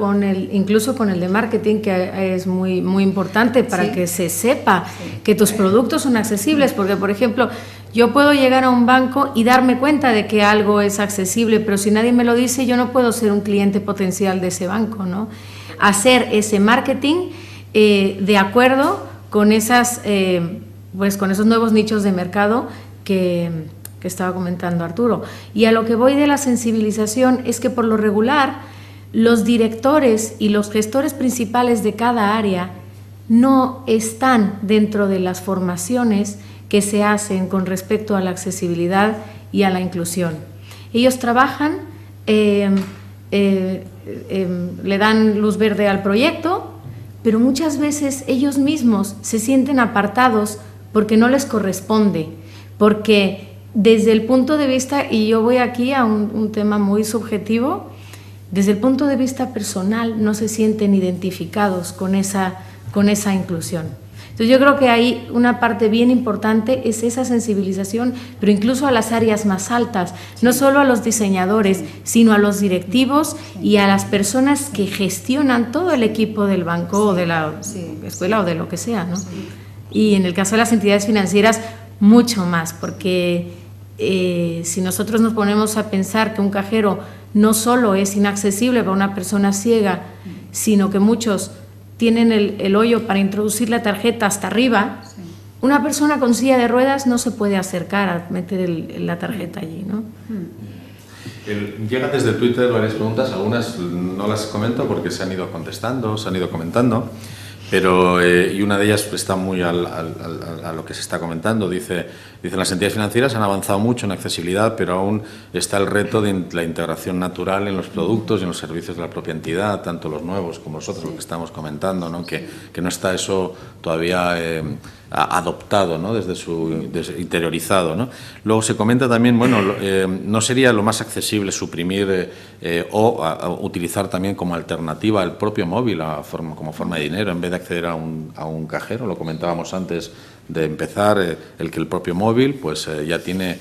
incluso con el de marketing, que es muy, muy importante para que se sepa que tus productos son accesibles, porque, por ejemplo, Yo puedo llegar a un banco y darme cuenta de que algo es accesible, pero si nadie me lo dice, yo no puedo ser un cliente potencial de ese banco, ¿no? Hacer ese marketing de acuerdo con esas, pues con esos nuevos nichos de mercado que estaba comentando Arturo. Y a lo que voy de la sensibilización es que por lo regular los directores y los gestores principales de cada área no están dentro de las formaciones que se hacen con respecto a la accesibilidad y a la inclusión. Ellos trabajan, le dan luz verde al proyecto, pero muchas veces ellos mismos se sienten apartados porque no les corresponde, porque desde el punto de vista, y yo voy aquí a un tema muy subjetivo, desde el punto de vista personal no se sienten identificados con esa inclusión. Entonces yo creo que hay una parte bien importante, es esa sensibilización, pero incluso a las áreas más altas, no solo a los diseñadores, sino a los directivos y a las personas que gestionan todo el equipo del banco o de la escuela o de lo que sea, ¿no? Y en el caso de las entidades financieras, mucho más, porque si nosotros nos ponemos a pensar que un cajero no solo es inaccesible para una persona ciega, sino que muchos tienen el hoyo para introducir la tarjeta hasta arriba, una persona con silla de ruedas no se puede acercar a meter la tarjeta allí, ¿no? Llega desde Twitter varias preguntas, algunas no las comento porque se han ido contestando, se han ido comentando, pero y una de ellas está muy a lo que se está comentando. Dice, las entidades financieras han avanzado mucho en accesibilidad, pero aún está el reto de la integración natural en los productos y en los servicios de la propia entidad, tanto los nuevos como los otros, lo que estamos comentando, ¿no? Que no está eso todavía adoptado, ¿no? Desde interiorizado, ¿no? Luego se comenta también, bueno, no sería lo más accesible suprimir o utilizar también como alternativa el propio móvil como forma de dinero en vez de acceder a un cajero. Lo comentábamos antes de empezar, el que el propio móvil pues ya tiene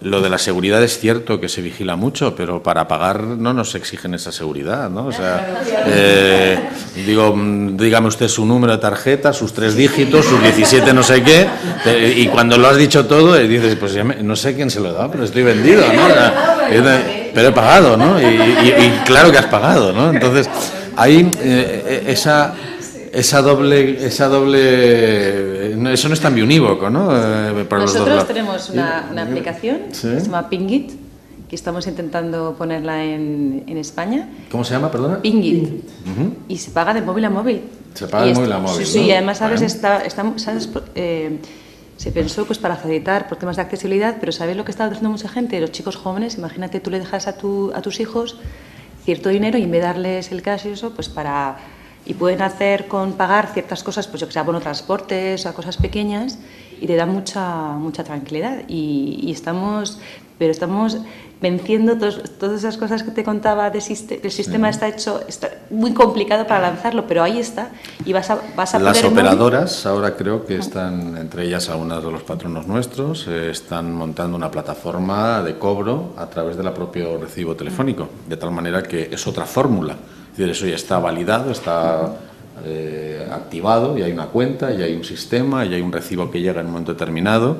lo de la seguridad. Es cierto que se vigila mucho, pero para pagar no nos exigen esa seguridad, ¿no? O sea, dígame usted su número de tarjeta, sus 3 dígitos, sus 17 no sé qué, y cuando lo has dicho todo dices, pues ya no sé quién se lo da, pero estoy vendido, ¿no? Pero he pagado, ¿no? Y claro que has pagado, ¿no? Entonces hay esa doble, eso no es tan biunívoco, ¿no? Para nosotros tenemos una aplicación, ¿sí?, que se llama Pingit, que estamos intentando ponerla en España. ¿Cómo se llama, perdona? Pingit. Y se paga de móvil a móvil. Se paga de móvil a móvil, sí, ¿no? Y además, ¿sabes? Se pensó pues para facilitar por temas de accesibilidad, pero ¿sabes lo que está haciendo mucha gente? Los chicos jóvenes, imagínate, tú le dejas a tus hijos cierto dinero y en vez de darles el cash y eso, pues y pueden hacer con pagar ciertas cosas, pues yo que sé, abono transportes o cosas pequeñas, y te da mucha tranquilidad. Y estamos venciendo todas esas cosas que te contaba del sistema. Está muy complicado para lanzarlo, pero ahí está, y vas a poder... Las operadoras ahora creo que están, entre ellas algunas de los patronos nuestros, están montando una plataforma de cobro a través del propio recibo telefónico, de tal manera que es otra fórmula. Es decir, eso ya está validado, está activado, y hay una cuenta, y hay un sistema, y hay un recibo que llega en un momento determinado,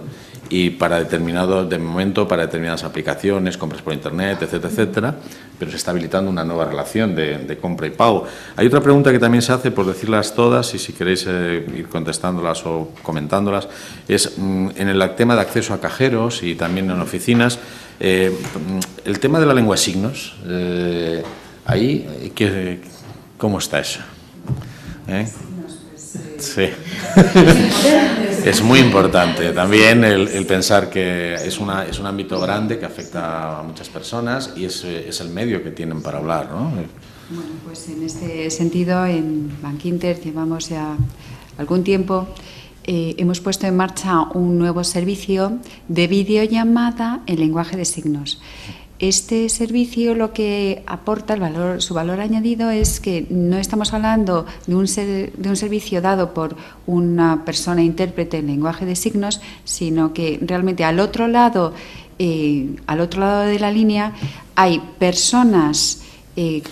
y para determinadas aplicaciones, compras por internet, etcétera, etcétera, pero se está habilitando una nueva relación de compra y pago. Hay otra pregunta que también se hace, por decirlas todas, y si queréis ir contestándolas o comentándolas, es en el tema de acceso a cajeros y también en oficinas, el tema de la lengua de signos. Ahí, ¿cómo está eso? Sí. Es muy importante también el pensar que es un ámbito grande que afecta a muchas personas, y es el medio que tienen para hablar, ¿no? Bueno, pues en este sentido, en Bankinter llevamos ya algún tiempo. Hemos puesto en marcha un nuevo servicio de videollamada en lenguaje de signos. Este servicio lo que aporta, su valor añadido, es que no estamos hablando de un servicio dado por una persona intérprete en lenguaje de signos, sino que realmente al otro lado de la línea hay personas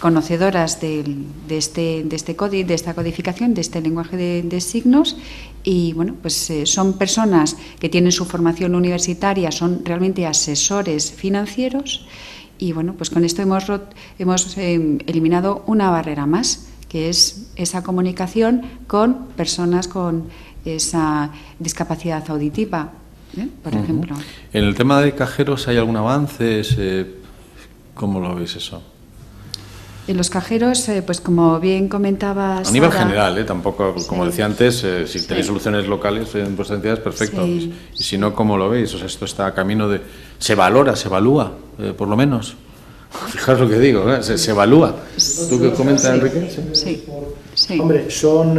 conocedoras de esta codificación, de este lenguaje de signos, y bueno, pues son personas que tienen su formación universitaria, son realmente asesores financieros, y bueno, pues con esto hemos eliminado una barrera más, que es esa comunicación con personas con esa discapacidad auditiva, por ejemplo. En el tema de cajeros, ¿hay algún avance? ¿Cómo lo veis eso? En los cajeros, pues como bien comentabas... A nivel Sara, general, tampoco, como sí, decía antes, si sí, tenéis soluciones locales en vuestras entidades, perfecto. Sí, Y si no, ¿cómo lo veis? O sea, esto está a camino de... ¿Se valora, se evalúa, por lo menos? Fijaos lo que digo, se evalúa. ¿Tú qué comentas, sí, Enrique? Sí, sí. Hombre, son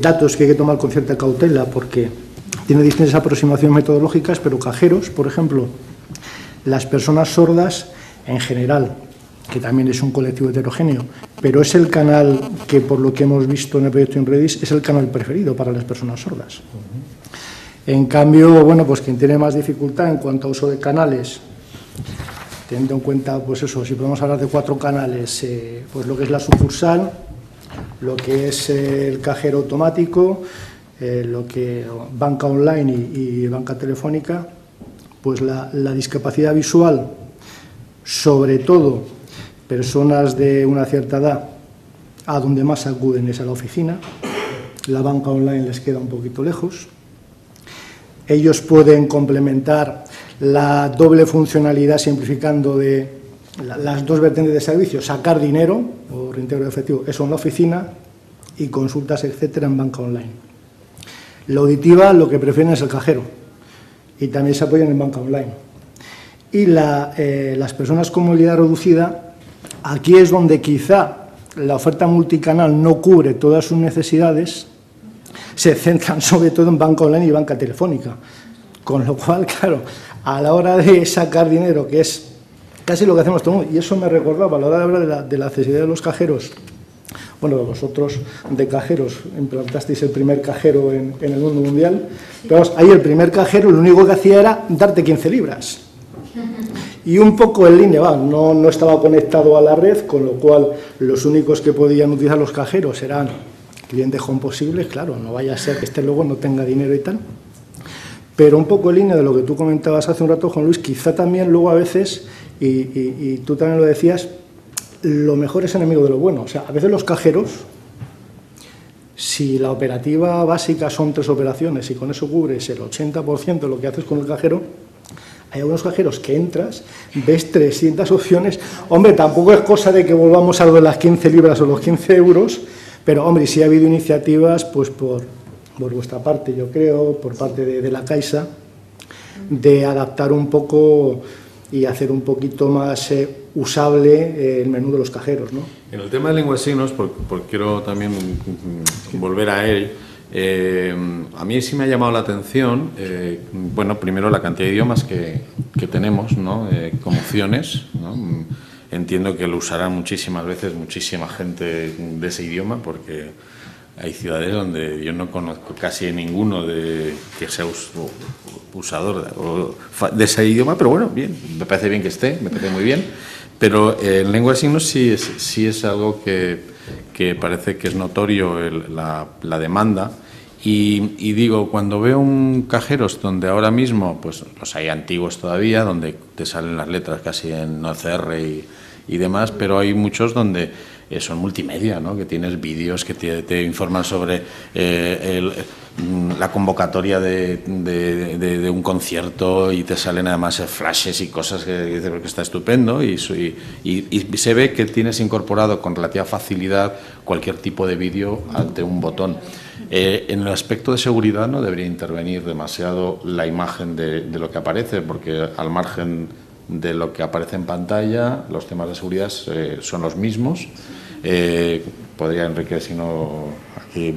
datos que hay que tomar con cierta cautela porque tiene distintas aproximaciones metodológicas, pero cajeros, por ejemplo, las personas sordas en general, que también es un colectivo heterogéneo, pero es el canal que, por lo que hemos visto en el proyecto INREDIS, es el canal preferido para las personas sordas. En cambio, bueno, pues quien tiene más dificultad en cuanto a uso de canales, teniendo en cuenta, pues eso, si podemos hablar de 4 canales, pues lo que es la sucursal, lo que es el cajero automático, lo que banca online y banca telefónica, pues la discapacidad visual, sobre todo personas de una cierta edad, a donde más acuden es a la oficina. La banca online les queda un poquito lejos. Ellos pueden complementar la doble funcionalidad simplificando de las 2 vertientes de servicio, sacar dinero o reintegro de efectivo, eso en la oficina, y consultas, etcétera, en banca online. La auditiva lo que prefieren es el cajero y también se apoyan en banca online. Y las personas con movilidad reducida, aquí es donde quizá la oferta multicanal no cubre todas sus necesidades, se centran sobre todo en banca online y banca telefónica. Con lo cual, claro, a la hora de sacar dinero, que es casi lo que hacemos todo el mundo, y eso me recordaba a la hora de hablar de la accesibilidad de los cajeros. Bueno, vosotros de cajeros implantasteis el primer cajero en el mundo mundial, pero vamos, ahí el primer cajero lo único que hacía era darte 15 libras. Y un poco en línea, no estaba conectado a la red, con lo cual los únicos que podían utilizar los cajeros eran clientes con posibles, claro, no vaya a ser que este luego no tenga dinero y tal. Pero un poco en línea de lo que tú comentabas hace un rato, Juan Luis, quizá también luego a veces, y tú también lo decías, lo mejor es enemigo de lo bueno. O sea, a veces los cajeros, si la operativa básica son 3 operaciones y con eso cubres el 80% de lo que haces con el cajero, hay algunos cajeros que entras, ves 300 opciones. Hombre, tampoco es cosa de que volvamos a lo de las 15 libras o los 15 euros, pero, hombre, sí ha habido iniciativas, pues por vuestra parte, yo creo, por parte de la Caixa, de adaptar un poco y hacer un poquito más usable el menú de los cajeros, ¿no? En el tema de lengua de signos, porque quiero también volver a él, a mí sí me ha llamado la atención, bueno, primero la cantidad de idiomas que tenemos, ¿no? Como opciones, ¿no? Entiendo que lo usará muchísimas veces muchísima gente de ese idioma, porque hay ciudades donde yo no conozco casi ninguno que sea usador de ese idioma, pero bueno, bien, me parece bien que esté, me parece muy bien. Pero en lengua de signos sí es algo que parece que es notorio la demanda. Y digo, cuando veo un cajeros donde ahora mismo, pues los hay antiguos todavía, donde te salen las letras casi en OCR y demás, pero hay muchos donde son multimedia, ¿no? Que tienes vídeos que te informan sobre la convocatoria de un concierto y te salen además flashes y cosas que está estupendo y se ve que tienes incorporado con relativa facilidad cualquier tipo de vídeo ante un botón. En el aspecto de seguridad no debería intervenir demasiado la imagen de lo que aparece, porque al margen de lo que aparece en pantalla, los temas de seguridad son los mismos. Podría Enrique, si no, aquí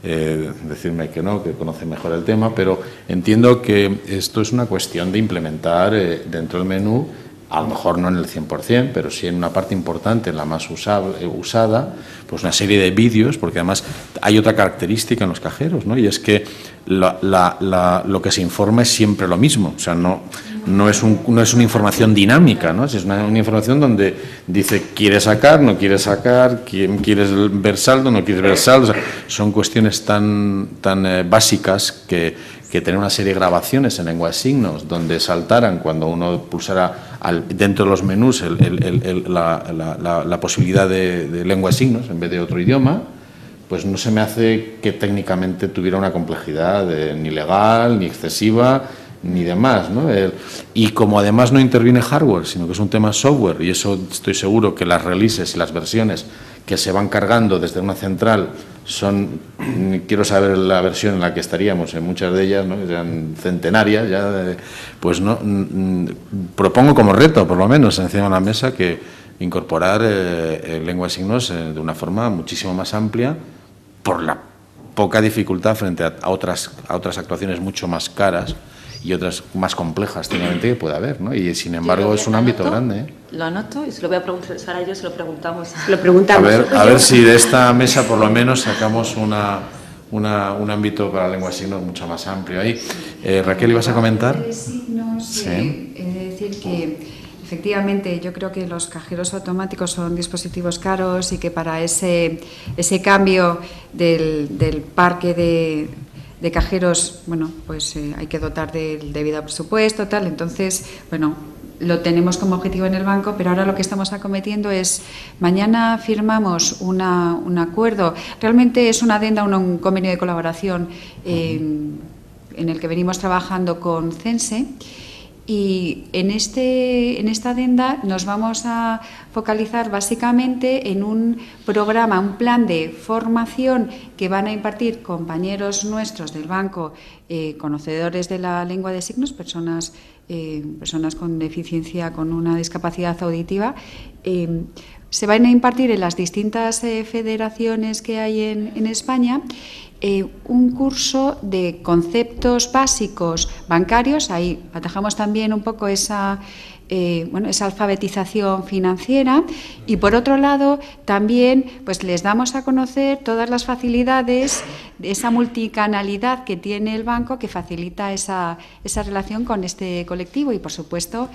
decirme que no, que conoce mejor el tema, pero entiendo que esto es una cuestión de implementar dentro del menú, a lo mejor no en el 100%, pero sí en una parte importante, en la más usada, pues una serie de vídeos, porque además hay otra característica en los cajeros, ¿no? Y es que lo que se informa es siempre lo mismo, o sea, no no es una información dinámica, ¿no? Es una información donde dice quiere sacar, no quiere sacar, quieres ver saldo, no quieres ver saldo. O sea, son cuestiones tan básicas que tener una serie de grabaciones en lengua de signos donde saltaran cuando uno pulsara dentro de los menús la posibilidad de lengua de signos en vez de otro idioma, pues no se me hace que técnicamente tuviera una complejidad ni legal, ni excesiva, ni demás, ¿no? Y como además no interviene hardware, sino que es un tema software, y eso estoy seguro que las releases y las versiones que se van cargando desde una central quiero saber la versión en la que estaríamos, en muchas de ellas, ¿no? Que sean centenarias, ya, pues no, propongo como reto, por lo menos, encima de la mesa, que incorporar lengua de signos de una forma muchísimo más amplia por la poca dificultad frente a otras actuaciones mucho más caras y otras más complejas técnicamente que puede haber, ¿no? Y sin embargo es un ámbito grande, ¿eh? Lo anoto y se lo voy a preguntar, Sara y yo se lo preguntamos. A ver si de esta mesa por lo menos sacamos un ámbito para la lengua de signos mucho más amplio. Ahí, Raquel, ¿ibas a comentar? Sí. Es decir que efectivamente yo creo que los cajeros automáticos son dispositivos caros y que para ese cambio del parque de cajeros, bueno, pues hay que dotar del debido presupuesto, tal. Entonces, bueno, lo tenemos como objetivo en el banco, pero ahora lo que estamos acometiendo es, mañana firmamos un acuerdo, realmente es una adenda, un convenio de colaboración en el que venimos trabajando con CENSE. Y en esta adenda nos vamos a focalizar básicamente en un programa, un plan de formación que van a impartir compañeros nuestros del banco, conocedores de la lengua de signos, personas con deficiencia, con una discapacidad auditiva. Se van a impartir en las distintas federaciones que hay en España. Un curso de conceptos básicos bancarios, ahí atajamos también un poco esa alfabetización financiera, y por otro lado también pues les damos a conocer todas las facilidades de esa multicanalidad que tiene el banco, que facilita esa relación con este colectivo, y por supuesto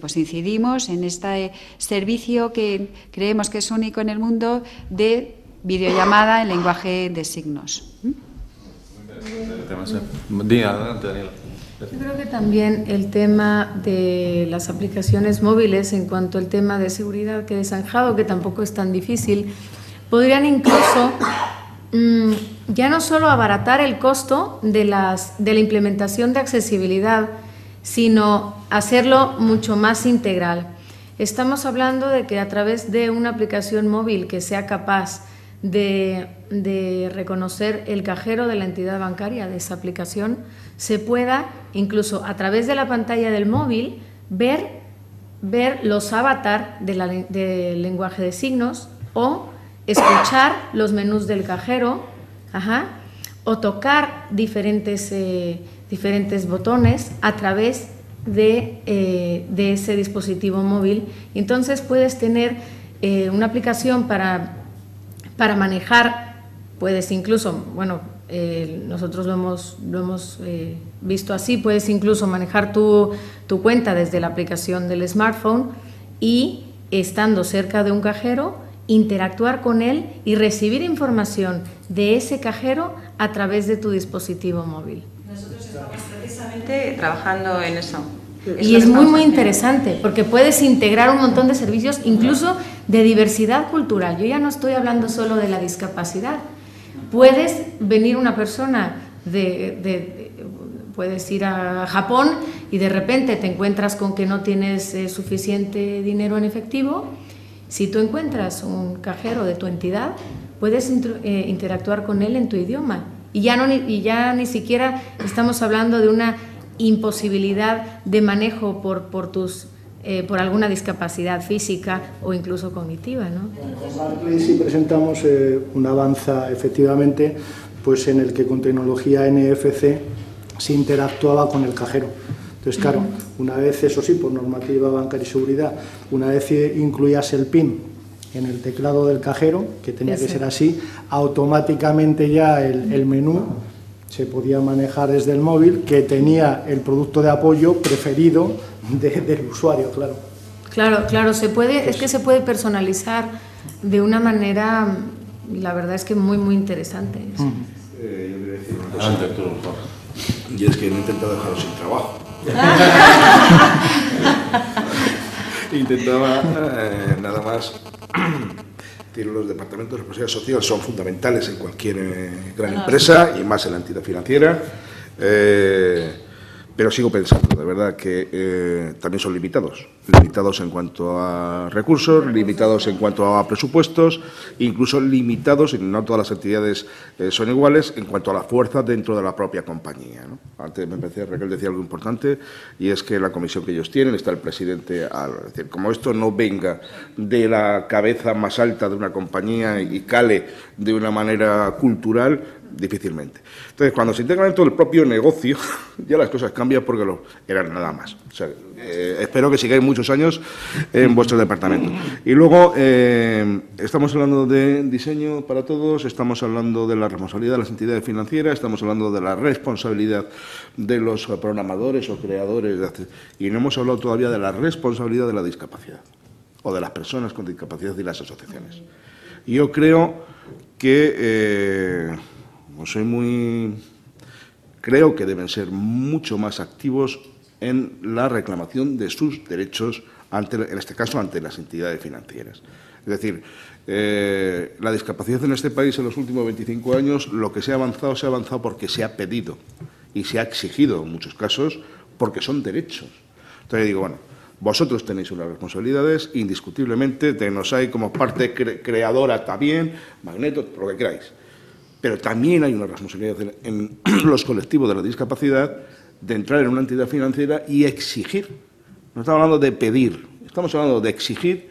pues incidimos en este servicio que creemos que es único en el mundo de videollamada en lenguaje de signos. Adelante, Daniela. Yo creo que también el tema de las aplicaciones móviles, en cuanto al tema de seguridad que he zanjado, que tampoco es tan difícil, podrían incluso ya no solo abaratar el costo de la implementación de accesibilidad, sino hacerlo mucho más integral. Estamos hablando de que a través de una aplicación móvil que sea capaz de reconocer el cajero de la entidad bancaria de esa aplicación, se pueda, incluso a través de la pantalla del móvil, ver los avatar del lenguaje de signos, o escuchar los menús del cajero, o tocar diferentes botones a través de ese dispositivo móvil. Entonces puedes tener una aplicación para manejar, puedes incluso, nosotros lo hemos visto así, puedes incluso manejar tu cuenta desde la aplicación del smartphone y, estando cerca de un cajero, interactuar con él y recibir información de ese cajero a través de tu dispositivo móvil. Nosotros estamos precisamente trabajando en eso. Y es muy interesante, porque puedes integrar un montón de servicios, incluso de diversidad cultural. Yo ya no estoy hablando solo de la discapacidad. Puedes venir una persona puedes ir a Japón y de repente te encuentras con que no tienes suficiente dinero en efectivo. Si tú encuentras un cajero de tu entidad, puedes interactuar con él en tu idioma. Y ya ni siquiera estamos hablando de una imposibilidad de manejo por alguna discapacidad física o incluso cognitiva, ¿no? En Barclays sí presentamos un avance, efectivamente, pues en el que con tecnología NFC se interactuaba con el cajero. Entonces, claro, una vez, eso sí, por normativa bancaria y seguridad, una vez incluías el PIN en el teclado del cajero, que tenía que ser así, automáticamente ya el menú se podía manejar desde el móvil, que tenía el producto de apoyo preferido del usuario, claro. Claro, es que se puede personalizar de una manera, la verdad es que muy, muy interesante. Yo quería decir una cosa. Y es que no he intentado dejaros sin trabajo. Intentaba nada más decir, los departamentos de responsabilidad social son fundamentales en cualquier gran empresa y más en la entidad financiera, pero sigo pensando, de verdad, que también son limitados en cuanto a recursos, limitados en cuanto a presupuestos, incluso limitados, y no todas las entidades son iguales, en cuanto a la fuerza dentro de la propia compañía, ¿no? Antes me parece, Raquel decía algo importante, y es que la comisión que ellos tienen, está el presidente, es decir, como esto no venga de la cabeza más alta de una compañía y cale de una manera cultural, difícilmente. Entonces, cuando se integra dentro del propio negocio, ya las cosas cambian porque eran nada más. O sea, espero que sigáis muchos años en vuestro departamento. Y luego, estamos hablando de diseño para todos, estamos hablando de la responsabilidad de las entidades financieras, estamos hablando de la responsabilidad de los programadores o creadores, y no hemos hablado todavía de la responsabilidad de la discapacidad, o de las personas con discapacidad y las asociaciones. Yo creo que... creo que deben ser mucho más activos en la reclamación de sus derechos, en este caso, ante las entidades financieras. Es decir, la discapacidad en este país en los últimos 25 años, lo que se ha avanzado porque se ha pedido y se ha exigido en muchos casos porque son derechos. Entonces digo, bueno, vosotros tenéis unas responsabilidades, indiscutiblemente, TecnoSai como parte creadora también, Magneto, lo que queráis. Pero también hay una responsabilidad en los colectivos de la discapacidad de entrar en una entidad financiera y exigir. No estamos hablando de pedir, estamos hablando de exigir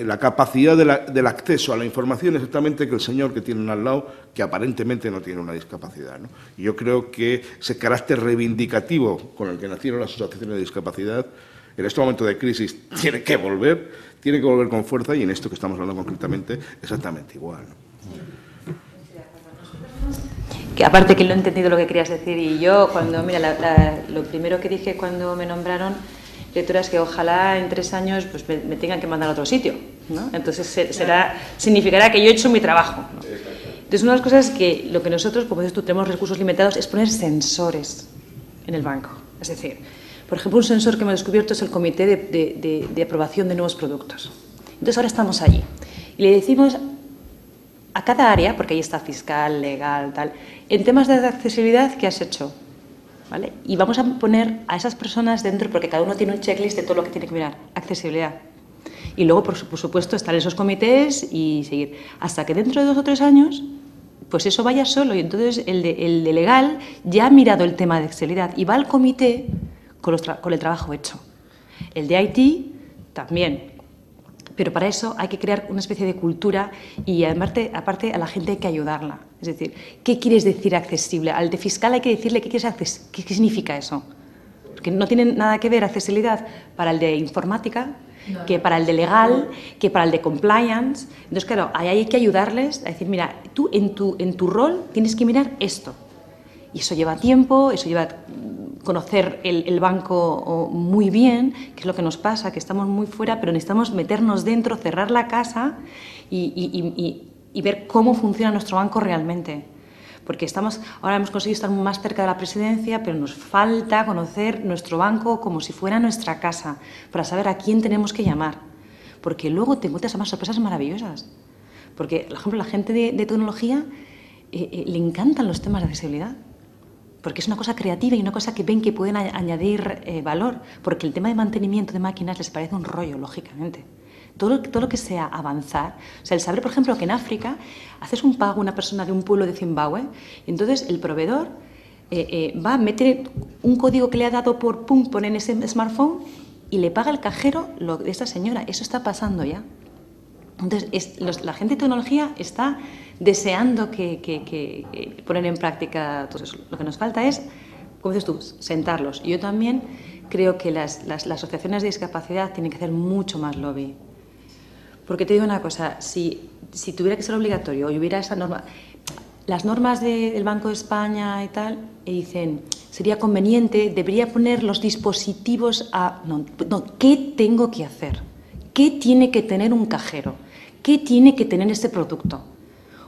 la capacidad del acceso a la información exactamente que el señor que tienen al lado, que aparentemente no tiene una discapacidad, ¿no? Y yo creo que ese carácter reivindicativo con el que nacieron las asociaciones de discapacidad, en este momento de crisis, tiene que volver con fuerza, y en esto que estamos hablando concretamente, exactamente igual, ¿no? Que aparte que lo he entendido lo que querías decir, y yo cuando, mira, lo primero que dije cuando me nombraron directora es que ojalá en 3 años pues me tengan que mandar a otro sitio, ¿no? Entonces significará que yo he hecho mi trabajo, ¿no? Entonces una de las cosas que lo que nosotros, como dices tú, tenemos recursos limitados es poner sensores en el banco. Es decir, por ejemplo, un sensor que hemos descubierto es el comité de aprobación de nuevos productos. Entonces ahora estamos allí y le decimos a cada área, porque ahí está fiscal, legal, tal, en temas de accesibilidad, ¿qué has hecho? ¿Vale? Y vamos a poner a esas personas dentro, porque cada uno tiene un checklist de todo lo que tiene que mirar, accesibilidad. Y luego, por supuesto, estar en esos comités y seguir. Hasta que dentro de 2 o 3 años, pues eso vaya solo. Y entonces el de legal ya ha mirado el tema de accesibilidad y va al comité con el trabajo hecho. El de IT también. Pero para eso hay que crear una especie de cultura y aparte a la gente hay que ayudarla. Es decir, ¿qué quieres decir accesible? Al de fiscal hay que decirle qué significa eso. Porque no tiene nada que ver accesibilidad para el de informática, que para el de legal, que para el de compliance. Entonces, claro, ahí hay que ayudarles a decir, mira, tú en tu rol tienes que mirar esto. Y eso lleva tiempo, eso lleva conocer el banco muy bien, que es lo que nos pasa, que estamos muy fuera, pero necesitamos meternos dentro, cerrar la casa y ver cómo funciona nuestro banco realmente. Porque ahora hemos conseguido estar más cerca de la presidencia, pero nos falta conocer nuestro banco como si fuera nuestra casa, para saber a quién tenemos que llamar. Porque luego te encuentras además sorpresas maravillosas. Porque, por ejemplo, la gente de tecnología le encantan los temas de accesibilidad. Porque es una cosa creativa y una cosa que ven que pueden añadir valor, porque el tema de mantenimiento de máquinas les parece un rollo, lógicamente. Todo lo que sea avanzar, o sea, el saber, por ejemplo, que en África haces un pago a una persona de un pueblo de Zimbabue, y entonces el proveedor va a meter un código que le ha dado pone en ese smartphone y le paga al cajero lo de esta señora. Eso está pasando ya. Entonces, la gente de tecnología está deseando que poner en práctica todo eso. Lo que nos falta es, como dices tú, sentarlos. Y yo también creo que las asociaciones de discapacidad tienen que hacer mucho más lobby. Porque te digo una cosa, si tuviera que ser obligatorio y hubiera esa norma... las normas del Banco de España y tal, y dicen, sería conveniente, debería poner los dispositivos a... No, ¿qué tengo que hacer? ¿Qué tiene que tener un cajero? ¿Qué tiene que tener este producto?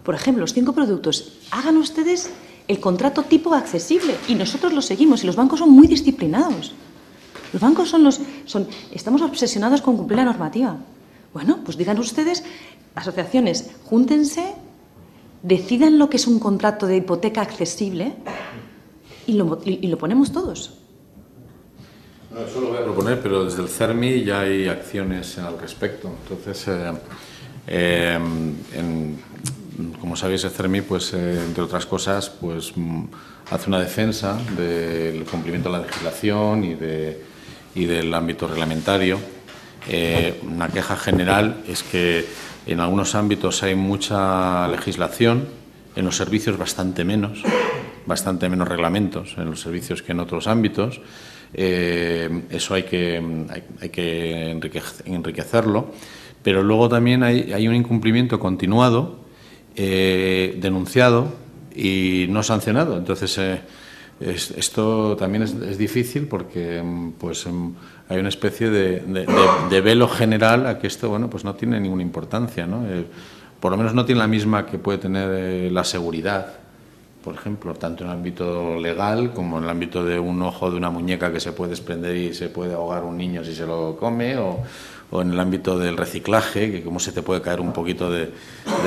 Por ejemplo, los 5 productos, hagan ustedes el contrato tipo accesible y nosotros lo seguimos y los bancos son muy disciplinados. Los bancos estamos obsesionados con cumplir la normativa. Bueno, pues digan ustedes, asociaciones, júntense, decidan lo que es un contrato de hipoteca accesible y lo ponemos todos. No, eso lo voy a proponer, pero desde el CERMI ya hay acciones al respecto. Entonces, como sabéis, el CERMI, pues, entre otras cosas, pues, hace una defensa del cumplimiento de la legislación y del ámbito reglamentario. Una queja general es que en algunos ámbitos hay mucha legislación, en los servicios bastante menos reglamentos en los servicios que en otros ámbitos. Eso hay que enriquecerlo, pero luego también hay un incumplimiento continuado, denunciado y no sancionado. Entonces, esto también es difícil porque pues, hay una especie de velo general a que esto, bueno, pues no tiene ninguna importancia, ¿no? Por lo menos no tiene la misma que puede tener la seguridad, por ejemplo, tanto en el ámbito legal como en el ámbito de un ojo de una muñeca que se puede desprender y se puede ahogar un niño si se lo come, o en el ámbito del reciclaje, que como se te puede caer un poquito de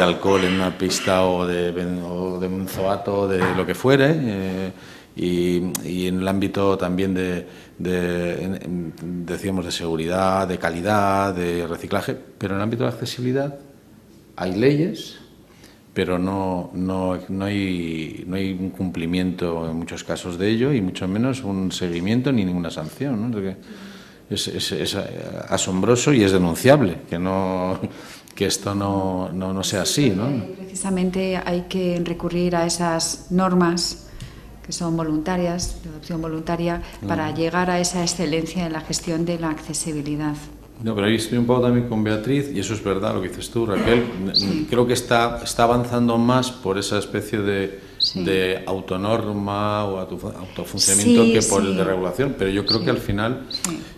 alcohol en una pista o de benzoato o de lo que fuere, y en el ámbito también decíamos, de seguridad, de calidad, de reciclaje, pero en el ámbito de accesibilidad hay leyes, pero no hay un cumplimiento en muchos casos de ello y mucho menos un seguimiento ni ninguna sanción, ¿no? Es asombroso y es denunciable que esto no sea así, ¿no? Precisamente hay que recurrir a esas normas que son voluntarias, de adopción voluntaria, para llegar a esa excelencia en la gestión de la accesibilidad. No, pero ahí estoy un poco también con Beatriz, y eso es verdad lo que dices tú, Raquel. Sí. Creo que está avanzando más por esa especie de autonorma o autofuncionamiento que por el de regulación, pero yo creo que al final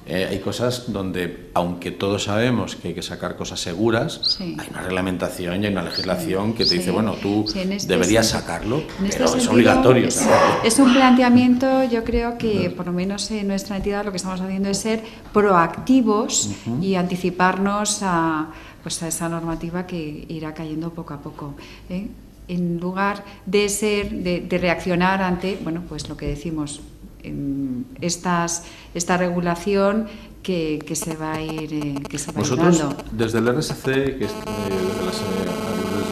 hay cosas donde, aunque todos sabemos que hay que sacar cosas seguras, hay una reglamentación y hay una legislación que te dice, bueno, tú deberías sacarlo, pero es obligatorio. Es un planteamiento, yo creo que por lo menos en nuestra entidad lo que estamos haciendo es ser proactivos y anticiparnos a esa normativa que irá cayendo poco a poco, ¿eh? En lugar de reaccionar ante, bueno, pues lo que decimos, esta regulación que se va a ir Vosotros, dando. Desde el RSC, desde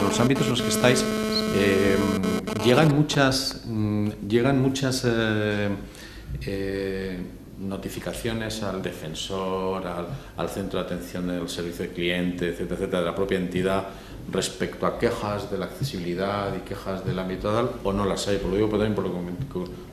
los ámbitos en los que estáis, llegan muchas notificaciones al defensor, al centro de atención del servicio de cliente, etcétera, etcétera, de la propia entidad, respecto a quejas de la accesibilidad y quejas del ámbito tal, o no las hay. Por lo digo también por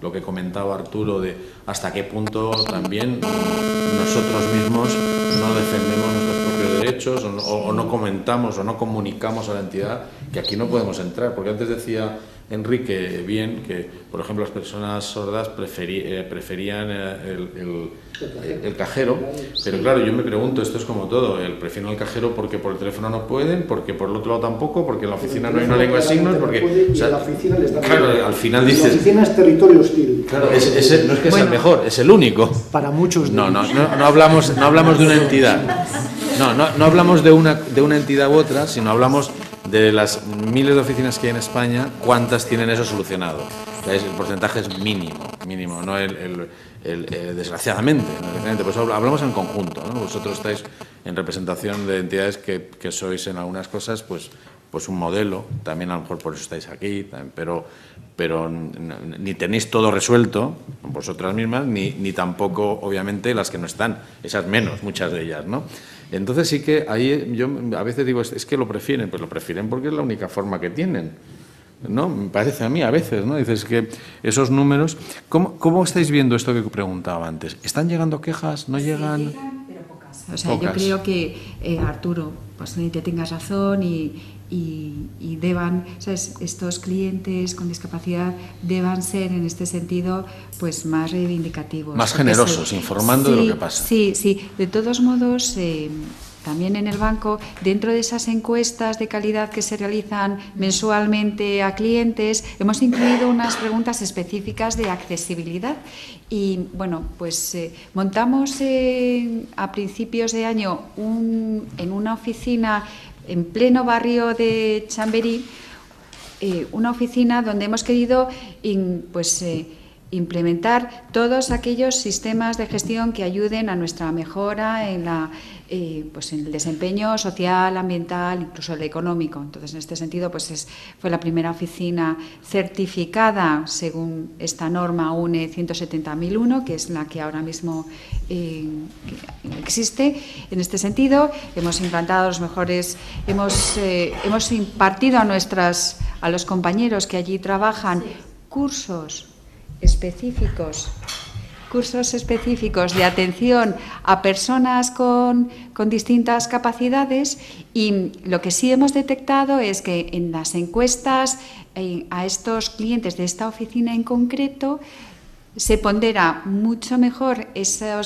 lo que comentaba Arturo, de hasta qué punto también nosotros mismos no defendemos nuestros propios derechos o no comentamos o no comunicamos a la entidad que aquí no podemos entrar. Porque antes decía Enrique bien que, por ejemplo, las personas sordas preferían el cajero, pero claro, yo me pregunto, esto es como todo, prefieren el cajero porque por el teléfono no pueden, porque por el otro lado tampoco, porque en la oficina no hay una lengua de signos, porque o sea, la oficina les da claro, al final dices, la oficina es territorio hostil. Claro, no es que sea el mejor, es el único. Para muchos. No hablamos de una entidad. No hablamos de una entidad u otra, sino hablamos de las miles de oficinas que hay en España, ¿cuántas tienen eso solucionado? O sea, el porcentaje es mínimo, no desgraciadamente. Pues hablamos en conjunto, ¿no? Vosotros estáis en representación de entidades que sois en algunas cosas pues un modelo, también a lo mejor por eso estáis aquí, pero ni tenéis todo resuelto vosotras mismas, ni tampoco, obviamente, las que no están, esas menos, muchas de ellas, ¿no? Entonces sí que ahí yo a veces digo, es que lo prefieren, pues lo prefieren porque es la única forma que tienen, ¿no? Me parece a mí a veces, ¿no? Dices que esos números, ¿cómo estáis viendo esto que preguntaba antes? ¿Están llegando quejas? ¿No llegan? Llegan, pero pocas. O sea, yo creo que, Arturo, posiblemente tengas razón y deban, ¿sabes? Estos clientes con discapacidad deban ser, en este sentido, pues más reivindicativos. Más generosos, informando de lo que pasa. Sí, sí. De todos modos, también en el banco, dentro de esas encuestas de calidad que se realizan mensualmente a clientes, hemos incluido unas preguntas específicas de accesibilidad. Y bueno, pues montamos a principios de año en una oficina en pleno barrio de Chamberí, una oficina donde hemos querido implementar todos aquellos sistemas de gestión que ayuden a nuestra mejora en el desempeño social, ambiental, incluso el económico. Entonces, en este sentido, fue la primera oficina certificada según esta norma UNE 170.001, que es la que ahora mismo existe. En este sentido, hemos implantado los mejores, hemos impartido a los compañeros que allí trabajan cursos específicos de atención a personas con distintas capacidades, y lo que sí hemos detectado es que en las encuestas a estos clientes de esta oficina en concreto se pondera mucho mejor esa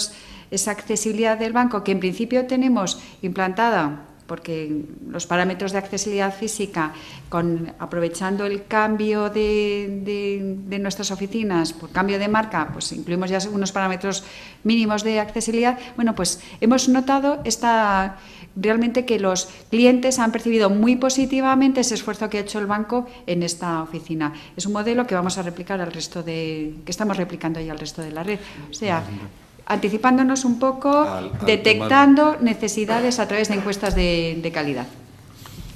accesibilidad del banco, que en principio tenemos implantada, porque los parámetros de accesibilidad física, aprovechando el cambio de nuestras oficinas, por cambio de marca, pues incluimos ya unos parámetros mínimos de accesibilidad. Bueno, pues hemos notado realmente que los clientes han percibido muy positivamente ese esfuerzo que ha hecho el banco en esta oficina. Es un modelo que vamos a replicar que estamos replicando ya al resto de la red. O sea, anticipándonos un poco, detectando necesidades a través de encuestas de calidad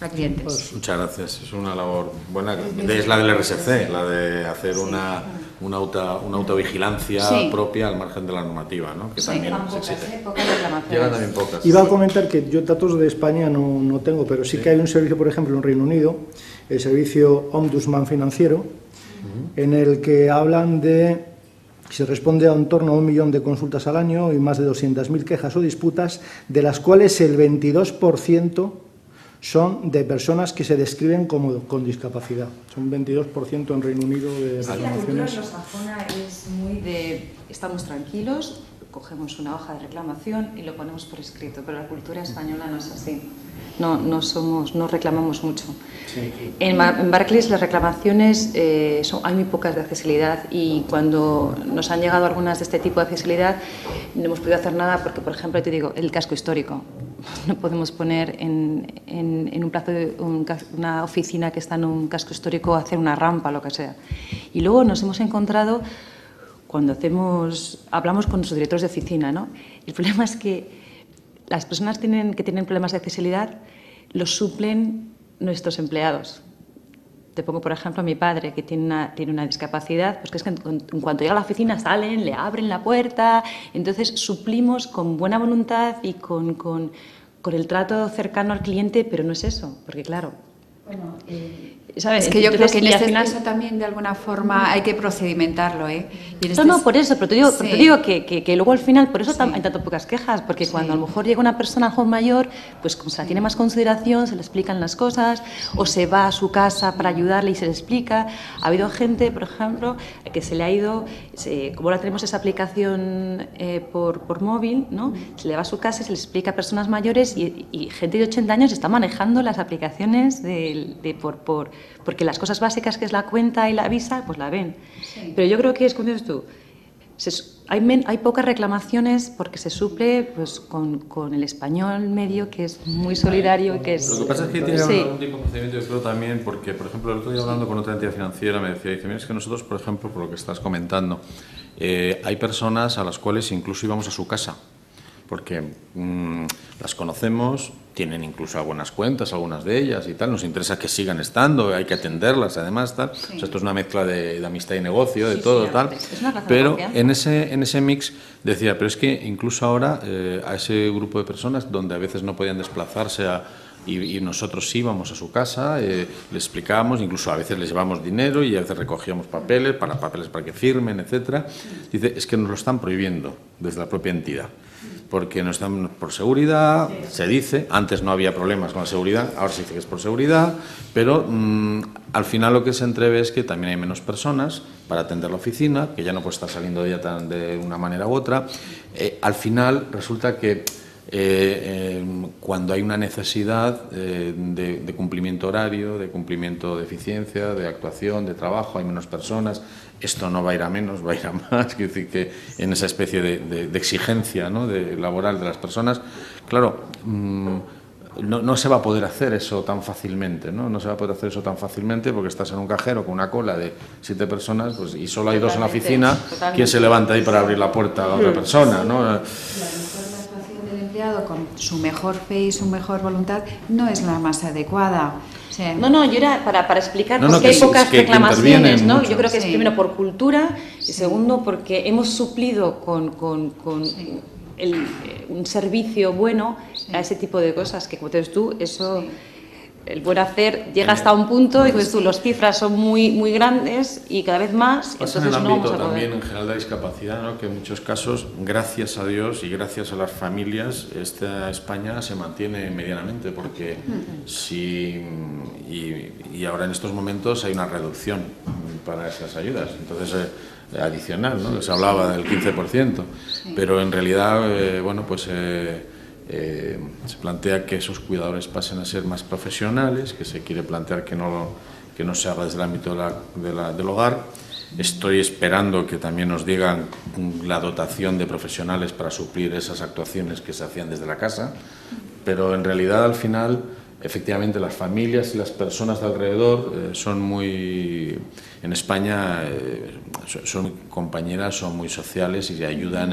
a clientes. Muchas gracias. Es una labor buena. Es la del RSC, la de hacer una autovigilancia propia al margen de la normativa, ¿no? Que también se exige. Llegan también pocas. Iba a comentar que yo datos de España no tengo, pero sí que hay un servicio, por ejemplo, en Reino Unido, el servicio Ombudsman Financiero, en el que hablan de... Se responde a en torno a 1 millón de consultas al año y más de 200.000 quejas o disputas, de las cuales el 22% son de personas que se describen como con discapacidad. Son 22% en Reino Unido de reclamaciones. La cultura anglosajona es muy de estamos tranquilos, cogemos una hoja de reclamación y lo ponemos por escrito, pero la cultura española no es así. No reclamamos mucho. Sí. En Barclays las reclamaciones hay muy pocas de accesibilidad, y cuando nos han llegado algunas de este tipo de accesibilidad no hemos podido hacer nada porque, por ejemplo, te digo, el casco histórico. No podemos poner en un plazo de una oficina que está en un casco histórico hacer una rampa, lo que sea. Y luego nos hemos encontrado, cuando hablamos con nuestros directores de oficina, ¿no? El problema es que las personas que tienen problemas de accesibilidad los suplen nuestros empleados. Te pongo, por ejemplo, a mi padre, que tiene una discapacidad, pues que es que en cuanto llega a la oficina salen, le abren la puerta, entonces suplimos con buena voluntad y con el trato cercano al cliente, pero no es eso, porque claro... Bueno, ¿sabes? Es que yo creo que en este caso también de alguna forma hay que procedimentarlo, ¿eh? No, por eso, pero te digo que luego al final, por eso hay tanto pocas quejas, porque cuando a lo mejor llega una persona joven mayor, pues como se la tiene más consideración, se le explican las cosas, o se va a su casa para ayudarle y se le explica. Ha habido gente, por ejemplo, que se le ha ido, como ahora tenemos esa aplicación por móvil, ¿no? Se le va a su casa y se le explica a personas mayores, y gente de 80 años está manejando las aplicaciones porque las cosas básicas, que es la cuenta y la visa, pues la ven. Sí. Pero yo creo que es como dices tú, hay pocas reclamaciones porque se suple pues con el español medio, que es muy solidario. Que es, lo que pasa es que tiene algún tipo de procedimiento, yo creo también, porque, por ejemplo, el otro día hablando con otra entidad financiera me decía, mira, es que nosotros, por ejemplo, por lo que estás comentando, hay personas a las cuales incluso íbamos a su casa, porque las conocemos, tienen incluso buenas cuentas, algunas de ellas y tal, nos interesa que sigan estando, hay que atenderlas, además, tal. Sí. O sea, esto es una mezcla de amistad y negocio, de todo, tal. Pero en ese mix decía, pero es que incluso ahora a ese grupo de personas donde a veces no podían desplazarse y nosotros íbamos a su casa, le explicábamos, incluso a veces les llevamos dinero y a veces recogíamos papeles para que firmen, etcétera. Dice, es que nos lo están prohibiendo desde la propia entidad. porque no están por seguridad, se dice, antes no había problemas con la seguridad, ahora se dice que es por seguridad, pero al final lo que se entreve es que también hay menos personas para atender la oficina, que ya no puede estar saliendo de ella de una manera u otra. Al final resulta que cuando hay una necesidad de cumplimiento horario, de cumplimiento de eficiencia, de actuación, de trabajo, hay menos personas. Esto no va a ir a menos, va a ir a más, quiere decir que en esa especie de exigencia, ¿no?, laboral de las personas, claro, no se va a poder hacer eso tan fácilmente, ¿no? No se va a poder hacer eso tan fácilmente porque estás en un cajero con una cola de 7 personas, pues, y solo hay 2 en la oficina. ¿Quién se levanta ahí para abrir la puerta a la otra persona, ¿no? Con su mejor fe y su mejor voluntad no es la más adecuada. O sea, No, yo era para explicar por qué hay pocas reclamaciones, ¿no? Yo creo que es primero por cultura y segundo porque hemos suplido con un servicio bueno a ese tipo de cosas que, como te dices tú, eso... El buen hacer llega hasta un punto y pues tú, las cifras son muy grandes y cada vez más, pasa entonces en el no vamos ámbito a poder. también en general de la discapacidad, ¿no?, que en muchos casos, gracias a Dios y gracias a las familias, esta España se mantiene medianamente, porque y ahora en estos momentos hay una reducción para esas ayudas, entonces adicional, ¿no?, se hablaba del 15%, pero en realidad, bueno, pues... se plantea que esos cuidadores pasen a ser más profesionales, que se quiere plantear que no se haga desde el ámbito del hogar. Estoy esperando que también nos digan la dotación de profesionales para suplir esas actuaciones que se hacían desde la casa, pero en realidad al final, efectivamente, las familias y las personas de alrededor son muy... En España son compañeras, son muy sociales y ayudan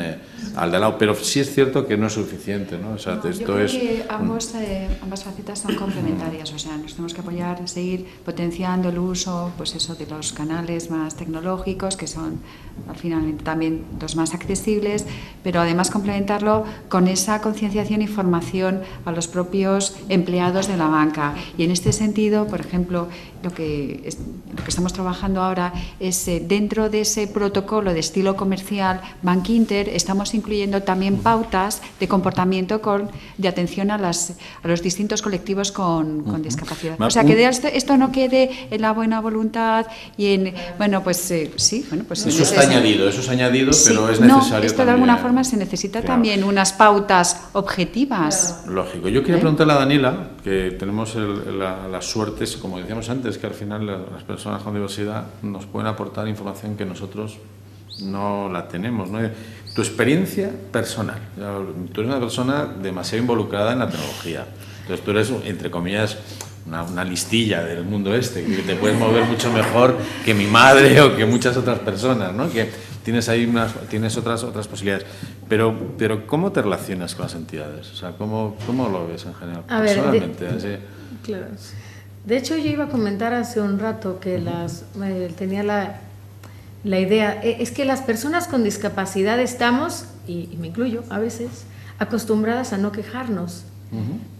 al de al lado, pero sí es cierto que no es suficiente, ¿no? O sea, yo creo que ambas facetas son complementarias, o sea, nos tenemos que apoyar, seguir potenciando el uso, pues eso, de los canales más tecnológicos, que son al final también los más accesibles, pero además complementarlo con esa concienciación y formación a los propios empleados de la banca. Y en este sentido, por ejemplo, lo que estamos trabajando ahora es dentro de ese protocolo de estilo comercial Bankinter, estamos incluyendo también pautas de comportamiento de atención a los distintos colectivos con discapacidad. O sea, que esto no quede en la buena voluntad y en, bueno, pues sí, bueno, pues eso está añadido, sí, pero es necesario. Esto de alguna forma se necesita también unas pautas objetivas. Lógico. Yo quería preguntarle a Daniela, que tenemos las suertes, como decíamos antes, que al final las personas con diversidad nos pueden aportar información que nosotros no la tenemos, ¿no? Tu experiencia personal. Tú eres una persona demasiado involucrada en la tecnología. Entonces tú eres, entre comillas, una listilla del mundo que te puedes mover mucho mejor que mi madre o que muchas otras personas, ¿no? Que tienes ahí tienes otras posibilidades. Pero ¿cómo te relacionas con las entidades? O sea, ¿cómo lo ves en general? A ver, personalmente, claro. De hecho, yo iba a comentar hace un rato que tenía la idea, es que las personas con discapacidad estamos, y me incluyo a veces, acostumbradas a no quejarnos.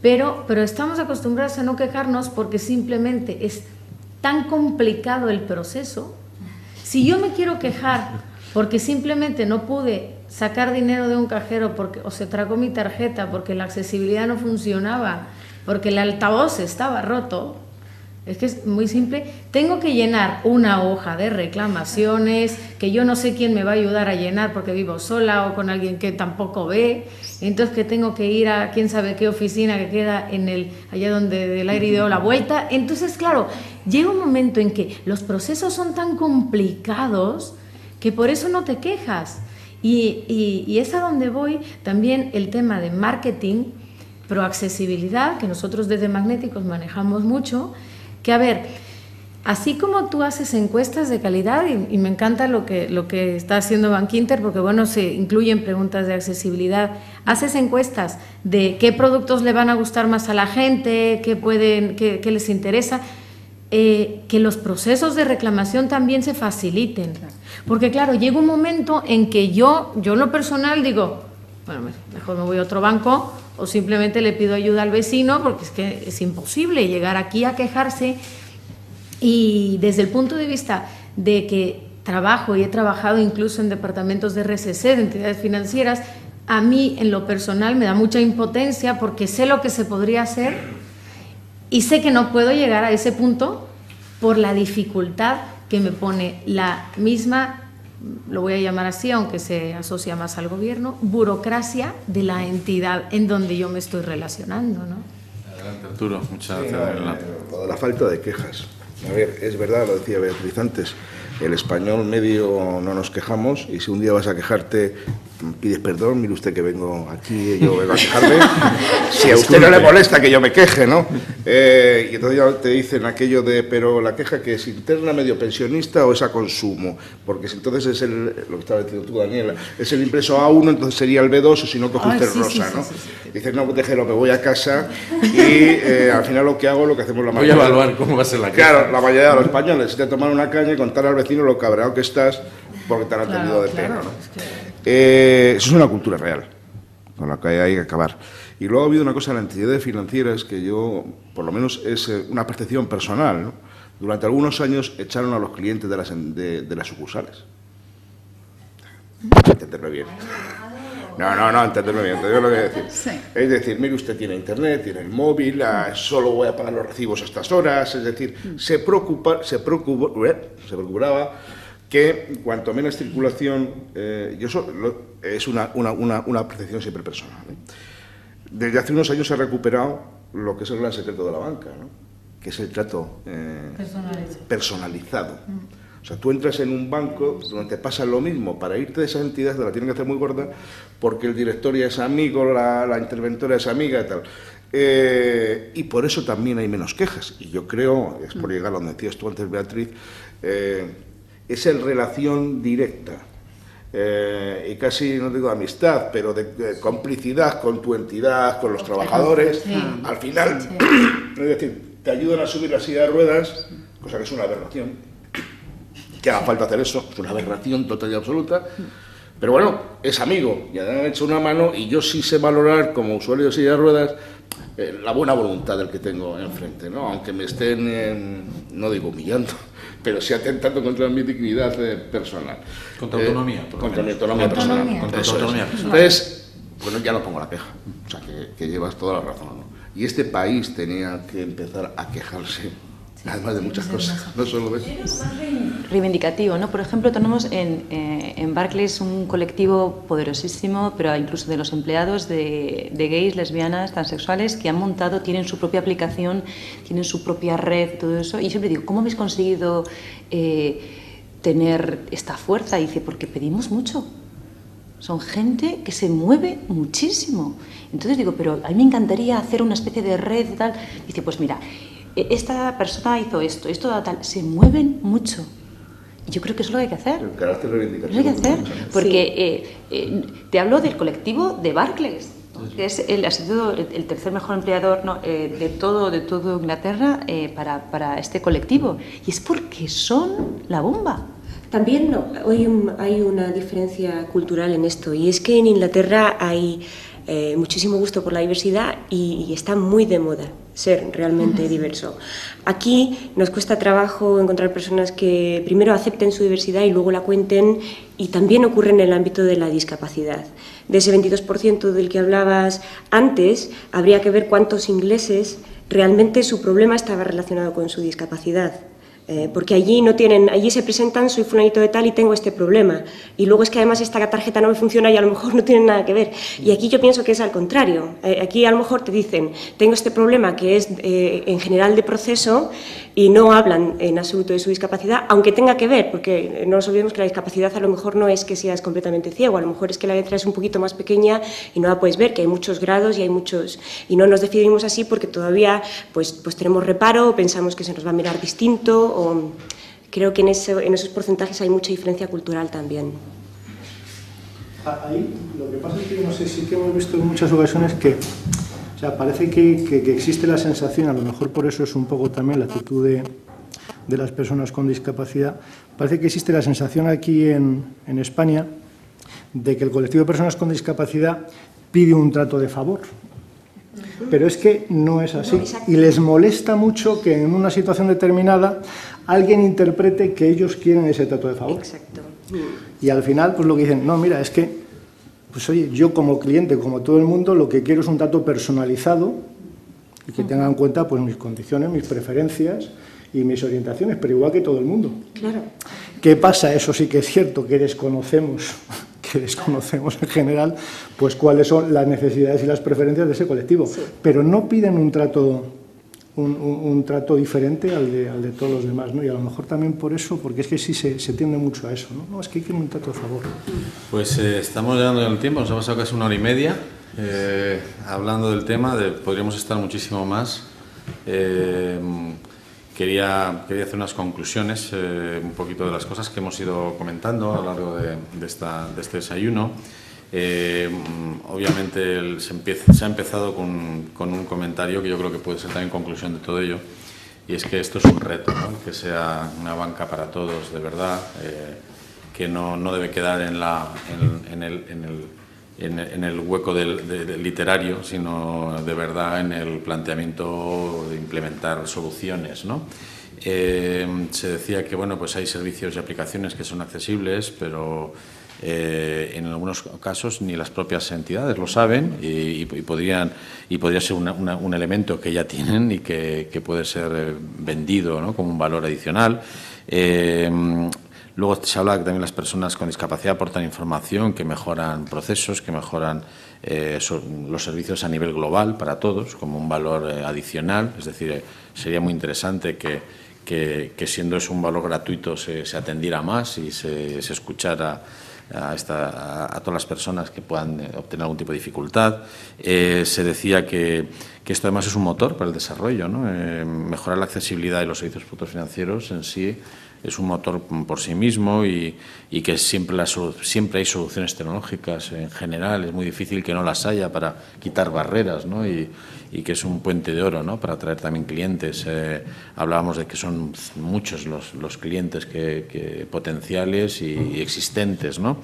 Pero estamos acostumbradas a no quejarnos porque simplemente es tan complicado el proceso. Si yo me quiero quejar porque simplemente no pude sacar dinero de un cajero o se tragó mi tarjeta porque la accesibilidad no funcionaba, porque el altavoz estaba roto, es que es muy simple, tengo que llenar una hoja de reclamaciones que yo no sé quién me va a ayudar a llenar porque vivo sola o con alguien que tampoco ve, entonces que tengo que ir a quién sabe qué oficina que queda allá donde del aire dio la vuelta. Entonces, claro, llega un momento en que los procesos son tan complicados que por eso no te quejas. Y es a donde voy también el tema de marketing, proaccesibilidad, que nosotros desde Magnéticos manejamos mucho, que a ver, así como tú haces encuestas de calidad, y me encanta lo que está haciendo Bankinter, porque bueno, se incluyen preguntas de accesibilidad, haces encuestas de qué productos le van a gustar más a la gente, qué les interesa, que los procesos de reclamación también se faciliten. Porque claro, llega un momento en que yo en lo personal digo, bueno, mejor me voy a otro banco o simplemente le pido ayuda al vecino porque es que es imposible llegar aquí a quejarse. Y desde el punto de vista de que trabajo y he trabajado incluso en departamentos de RSC, de entidades financieras, a mí en lo personal me da mucha impotencia porque sé lo que se podría hacer y sé que no puedo llegar a ese punto por la dificultad que me pone la misma, lo voy a llamar así, aunque se asocia más al gobierno, burocracia de la entidad en donde yo me estoy relacionando, ¿no? Adelante, Arturo. Muchas gracias. La falta de quejas. A ver, es verdad, lo decía Beatriz antes, el español medio no nos quejamos y si un día vas a quejarte, pides perdón, mire usted que vengo aquí, yo vengo a quejarme, si a usted no le molesta que yo me queje, ¿no? Y entonces ya te dicen aquello de, pero la queja que es interna, medio pensionista o es a consumo, porque si entonces es lo que estaba diciendo tú, Daniela, es el impreso A1, entonces sería el B2 o si no coge usted rosa, ¿no? Dices, no, déjelo, me voy a casa y al final lo que hago, lo que hacemos la mayoría... Voy a evaluar cómo va a ser la queja. Claro, la mayoría de los españoles, si te toman una caña y contar al vecino lo cabreado que estás porque te han atendido de pena, ¿no? Eso es una cultura real, con la que hay que acabar. Y luego ha habido una cosa en las entidades financieras que yo, por lo menos es una percepción personal, ¿no? Durante algunos años echaron a los clientes de las sucursales. Entenderme bien. No, entenderme bien, te digo lo que voy a decir. Sí. Es decir, mire, usted tiene internet, tiene el móvil, solo voy a pagar los recibos a estas horas, es decir, se preocupaba que cuanto menos circulación, es una percepción siempre personal, ¿eh? Desde hace unos años se ha recuperado lo que es el gran secreto de la banca, ¿no? Que es el trato personalizado. O sea, tú entras en un banco donde te pasa lo mismo, para irte de esa entidad te la tienen que hacer muy gorda porque el director ya es amigo, la interventora es amiga y tal. Y por eso también hay menos quejas. Y yo creo, es por llegar a donde decías tú antes, Beatriz, es en relación directa. Y casi, no digo amistad, pero de complicidad con tu entidad, con los trabajadores. Sí. Al final, sí. Es decir, te ayudan a subir la silla de ruedas, cosa que es una aberración. Que haga falta hacer eso, es una aberración total y absoluta. Pero bueno, es amigo, ya me han hecho una mano y yo sí sé valorar, como usuario de silla de ruedas, la buena voluntad del que tengo enfrente, ¿no? Aunque me estén, no digo humillando, pero sí atentando contra mi dignidad personal. Contra autonomía. Contra mi autonomía personal. Contra tu autonomía personal. Entonces, bueno, ya no pongo la queja, o sea, que llevas toda la razón, ¿no? Y este país tenía que empezar a quejarse, además de muchas cosas, no solo de eso. Reivindicativo, ¿no? Por ejemplo, tenemos en Barclays un colectivo poderosísimo, pero incluso de los empleados de gays, lesbianas, transexuales, que han montado, tienen su propia aplicación, tienen su propia red, todo eso. Y siempre digo, ¿cómo habéis conseguido tener esta fuerza? Y dice, porque pedimos mucho. Son gente que se mueve muchísimo. Entonces digo, pero a mí me encantaría hacer una especie de red y tal. Dice, pues mira, esta persona hizo esto tal, se mueven mucho. Y yo creo que eso es lo que hay que hacer. El carácter reivindicativo. Lo hay que hacer, porque te hablo del colectivo de Barclays, que es ha sido el tercer mejor empleador de todo Inglaterra para este colectivo. Y es porque son la bomba. También hay una diferencia cultural en esto, y es que en Inglaterra hay muchísimo gusto por la diversidad y está muy de moda ser realmente diverso. Aquí nos cuesta trabajo encontrar personas que primero acepten su diversidad y luego la cuenten, y también ocurre en el ámbito de la discapacidad. De ese 22% del que hablabas antes, habría que ver cuántos ingleses realmente su problema estaba relacionado con su discapacidad. Porque allí se presentan, soy fulanito de tal y tengo este problema, y luego es que además esta tarjeta no me funciona y a lo mejor no tiene nada que ver. Y aquí yo pienso que es al contrario. Aquí a lo mejor te dicen, tengo este problema que es en general de proceso, y no hablan en absoluto de su discapacidad, aunque tenga que ver, porque no nos olvidemos que la discapacidad a lo mejor no es que seas completamente ciego, a lo mejor es que la letra es un poquito más pequeña y no la puedes ver, que hay muchos grados y no nos definimos así porque todavía pues tenemos reparo o pensamos que se nos va a mirar distinto. Creo que en esos porcentajes hay mucha diferencia cultural también. Ahí lo que pasa es que, no sé, sí que hemos visto en muchas ocasiones que, o sea, parece que existe la sensación, a lo mejor por eso es un poco también la actitud de las personas con discapacidad, parece que existe la sensación aquí en España de que el colectivo de personas con discapacidad pide un trato de favor. Pero es que no es así, y les molesta mucho que en una situación determinada alguien interprete que ellos quieren ese trato de favor. Exacto. Y al final, pues lo que dicen, no, mira, es que pues oye, yo como cliente, como todo el mundo, lo que quiero es un trato personalizado y que tenga en cuenta pues mis condiciones, mis preferencias y mis orientaciones, pero igual que todo el mundo. Claro. ¿Qué pasa? Eso sí que es cierto, que desconocemos en general, pues cuáles son las necesidades y las preferencias de ese colectivo. Sí. Pero no piden un trato diferente al de todos los demás, ¿no? Y a lo mejor también por eso, porque es que sí se tiende mucho a eso, ¿no? No, es que hay que un trato de favor. Pues estamos llegando al tiempo, nos ha pasado casi 1 hora y media hablando del tema, podríamos estar muchísimo más. Quería hacer unas conclusiones, un poquito de las cosas que hemos ido comentando a lo largo de este desayuno. Obviamente se ha empezado con un comentario que yo creo que puede ser también conclusión de todo ello, y es que esto es un reto, ¿no? Que sea una banca para todos de verdad, que no debe quedar en el hueco del literario, sino de verdad en el planteamiento de implementar soluciones, ¿no? Se decía que bueno, pues hay servicios y aplicaciones que son accesibles, pero en algunos casos ni las propias entidades lo saben y podría ser un elemento que ya tienen y que puede ser vendido, ¿no? Como un valor adicional. Luego se habla que también las personas con discapacidad aportan información, que mejoran procesos, que mejoran los servicios a nivel global para todos, como un valor adicional. Es decir, sería muy interesante que siendo eso un valor gratuito se atendiera más y se escuchara a todas las personas que puedan obtener algún tipo de dificultad. Se decía que esto además es un motor para el desarrollo, ¿no? Mejorar la accesibilidad de los servicios productos financieros en sí es un motor por sí mismo y que siempre hay soluciones tecnológicas en general. Es muy difícil que no las haya para quitar barreras, ¿no? Y que es un puente de oro, ¿no? Para atraer también clientes. Hablábamos de que son muchos los clientes potenciales y existentes, ¿no?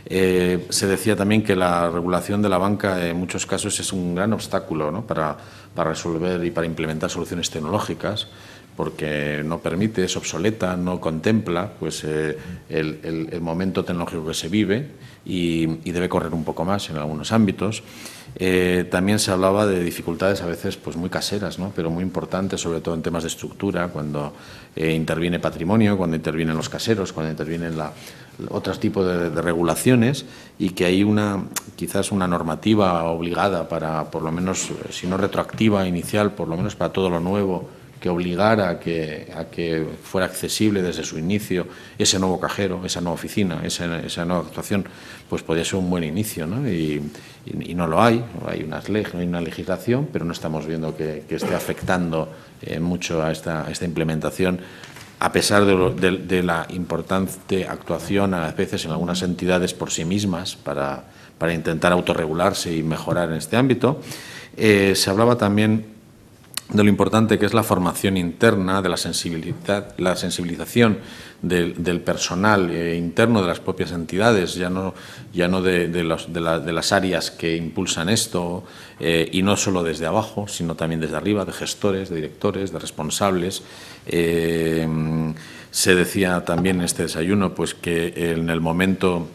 Se decía también que la regulación de la banca en muchos casos es un gran obstáculo, ¿no? para resolver y para implementar soluciones tecnológicas, porque no permite, es obsoleta, no contempla pues, el momento tecnológico que se vive y debe correr un poco más en algunos ámbitos. También se hablaba de dificultades a veces pues, muy caseras, ¿no? Pero muy importantes, sobre todo en temas de estructura, cuando interviene patrimonio, cuando intervienen los caseros, cuando intervienen otros tipos de regulaciones, y que hay quizás una normativa obligada para, por lo menos, si no retroactiva, inicial, por lo menos para todo lo nuevo, que obligara a que fuera accesible desde su inicio ese nuevo cajero, esa nueva oficina, esa nueva actuación, pues podría ser un buen inicio, ¿no? Y no lo hay, hay una legislación, pero no estamos viendo que esté afectando mucho a esta implementación, a pesar de la importante actuación a veces en algunas entidades por sí mismas para intentar autorregularse y mejorar en este ámbito. Se hablaba también de lo importante que es la formación interna, de la sensibilización del personal interno de las propias entidades, ya no de las áreas que impulsan esto, y no solo desde abajo, sino también desde arriba, de gestores, de directores, de responsables. Se decía también en este desayuno pues, que en el momento...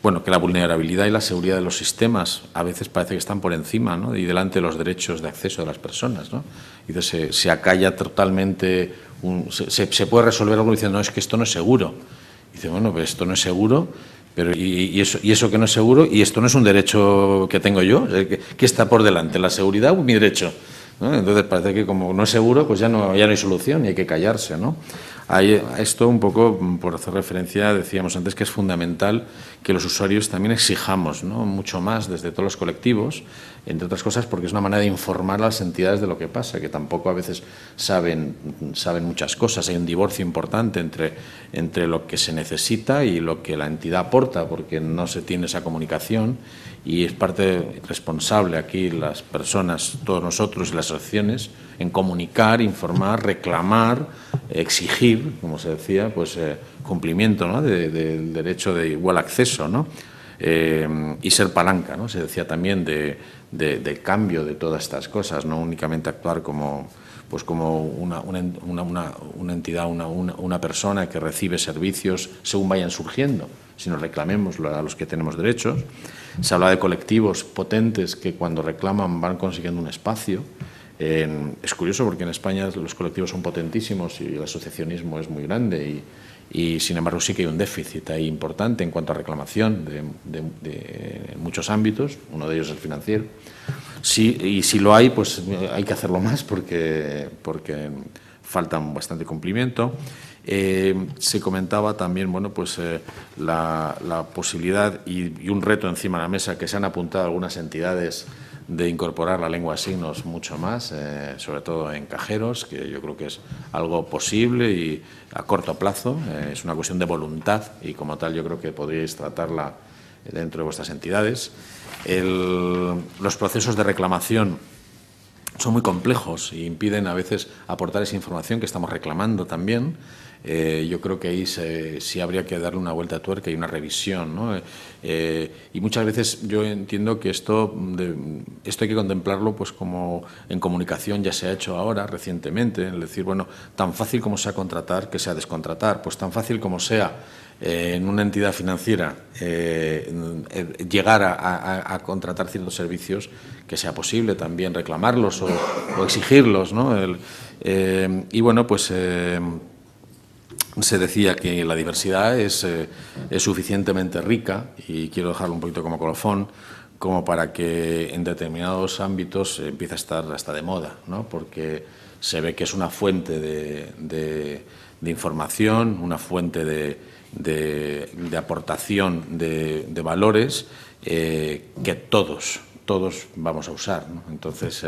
Bueno, que la vulnerabilidad y la seguridad de los sistemas a veces parece que están por encima, ¿no? Y delante de los derechos de acceso de las personas, ¿no? Y entonces se acalla totalmente, se puede resolver algo diciendo, no, es que esto no es seguro. Y dice, bueno, pues esto no es seguro, pero ¿y eso que no es seguro? ¿Y esto no es un derecho que tengo yo? ¿Qué está por delante, la seguridad o mi derecho? ¿No? Entonces parece que como no es seguro, pues ya no hay solución y hay que callarse, ¿no? Esto un poco, por hacer referencia, decíamos antes que es fundamental que los usuarios también exijamos, ¿no? Mucho más desde todos los colectivos, entre otras cosas porque es una manera de informar a las entidades de lo que pasa, que tampoco a veces saben muchas cosas. Hay un divorcio importante entre lo que se necesita y lo que la entidad aporta, porque no se tiene esa comunicación, y es parte responsable aquí las personas, todos nosotros y las asociaciones, en comunicar, informar, reclamar, exigir, como se decía, pues cumplimiento, ¿no? del derecho de igual acceso, ¿no? Y ser palanca, ¿no? Se decía también de cambio de todas estas cosas, no únicamente actuar como pues como una entidad, una persona que recibe servicios según vayan surgiendo, sino reclamemos a los que tenemos derechos. Se habla de colectivos potentes que cuando reclaman van consiguiendo un espacio. Es curioso porque en España los colectivos son potentísimos y el asociacionismo es muy grande y sin embargo sí que hay un déficit ahí importante en cuanto a reclamación de muchos ámbitos, uno de ellos es el financiero. Sí, y si lo hay, pues hay que hacerlo más porque falta bastante cumplimiento. Se comentaba también, bueno, pues la posibilidad y un reto encima de la mesa que se han apuntado algunas entidades de incorporar la lengua de signos mucho más, sobre todo en cajeros, que yo creo que es algo posible y a corto plazo, es una cuestión de voluntad y como tal yo creo que podríais tratarla dentro de vuestras entidades. Los procesos de reclamación son muy complejos e impiden a veces aportar esa información que estamos reclamando también. Yo creo que ahí sí habría que darle una vuelta de tuerca y una revisión, ¿no? Y muchas veces yo entiendo que esto hay que contemplarlo pues como en comunicación ya se ha hecho ahora recientemente, es decir, bueno, tan fácil como sea contratar que sea descontratar, pues tan fácil como sea en una entidad financiera llegar a contratar ciertos servicios, que sea posible también reclamarlos o exigirlos, ¿no? Y bueno, pues se decía que la diversidad es suficientemente rica, y quiero dejarlo un poquito como colofón, como para que en determinados ámbitos empiece a estar hasta de moda, ¿no? Porque se ve que es una fuente de información, una fuente de aportación de valores que todos vamos a usar, ¿no? Entonces,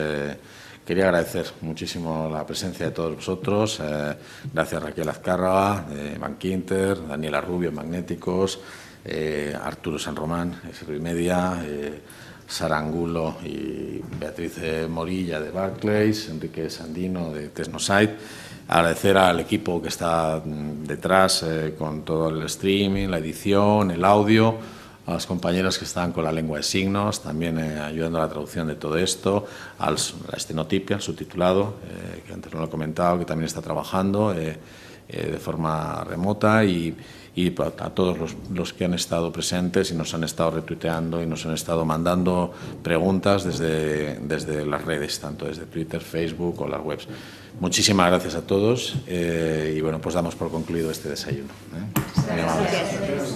quería agradecer muchísimo la presencia de todos vosotros. Gracias Raquel Azcárraga, de Bankinter, Daniela Rubio, Magnéticos, Arturo San Román, Media, Sara Angulo y Beatriz Morilla, de Barclays, Enrique Sandino, de Tesnosite. Agradecer al equipo que está detrás con todo el streaming, la edición, el audio, a las compañeras que están con la lengua de signos, también ayudando a la traducción de todo esto, a la estenotipia, al subtitulado, que antes no lo he comentado, que también está trabajando de forma remota, y a todos los que han estado presentes y nos han estado retuiteando y nos han estado mandando preguntas desde las redes, tanto desde Twitter, Facebook o las webs. Muchísimas gracias a todos y bueno, pues damos por concluido este desayuno. Gracias.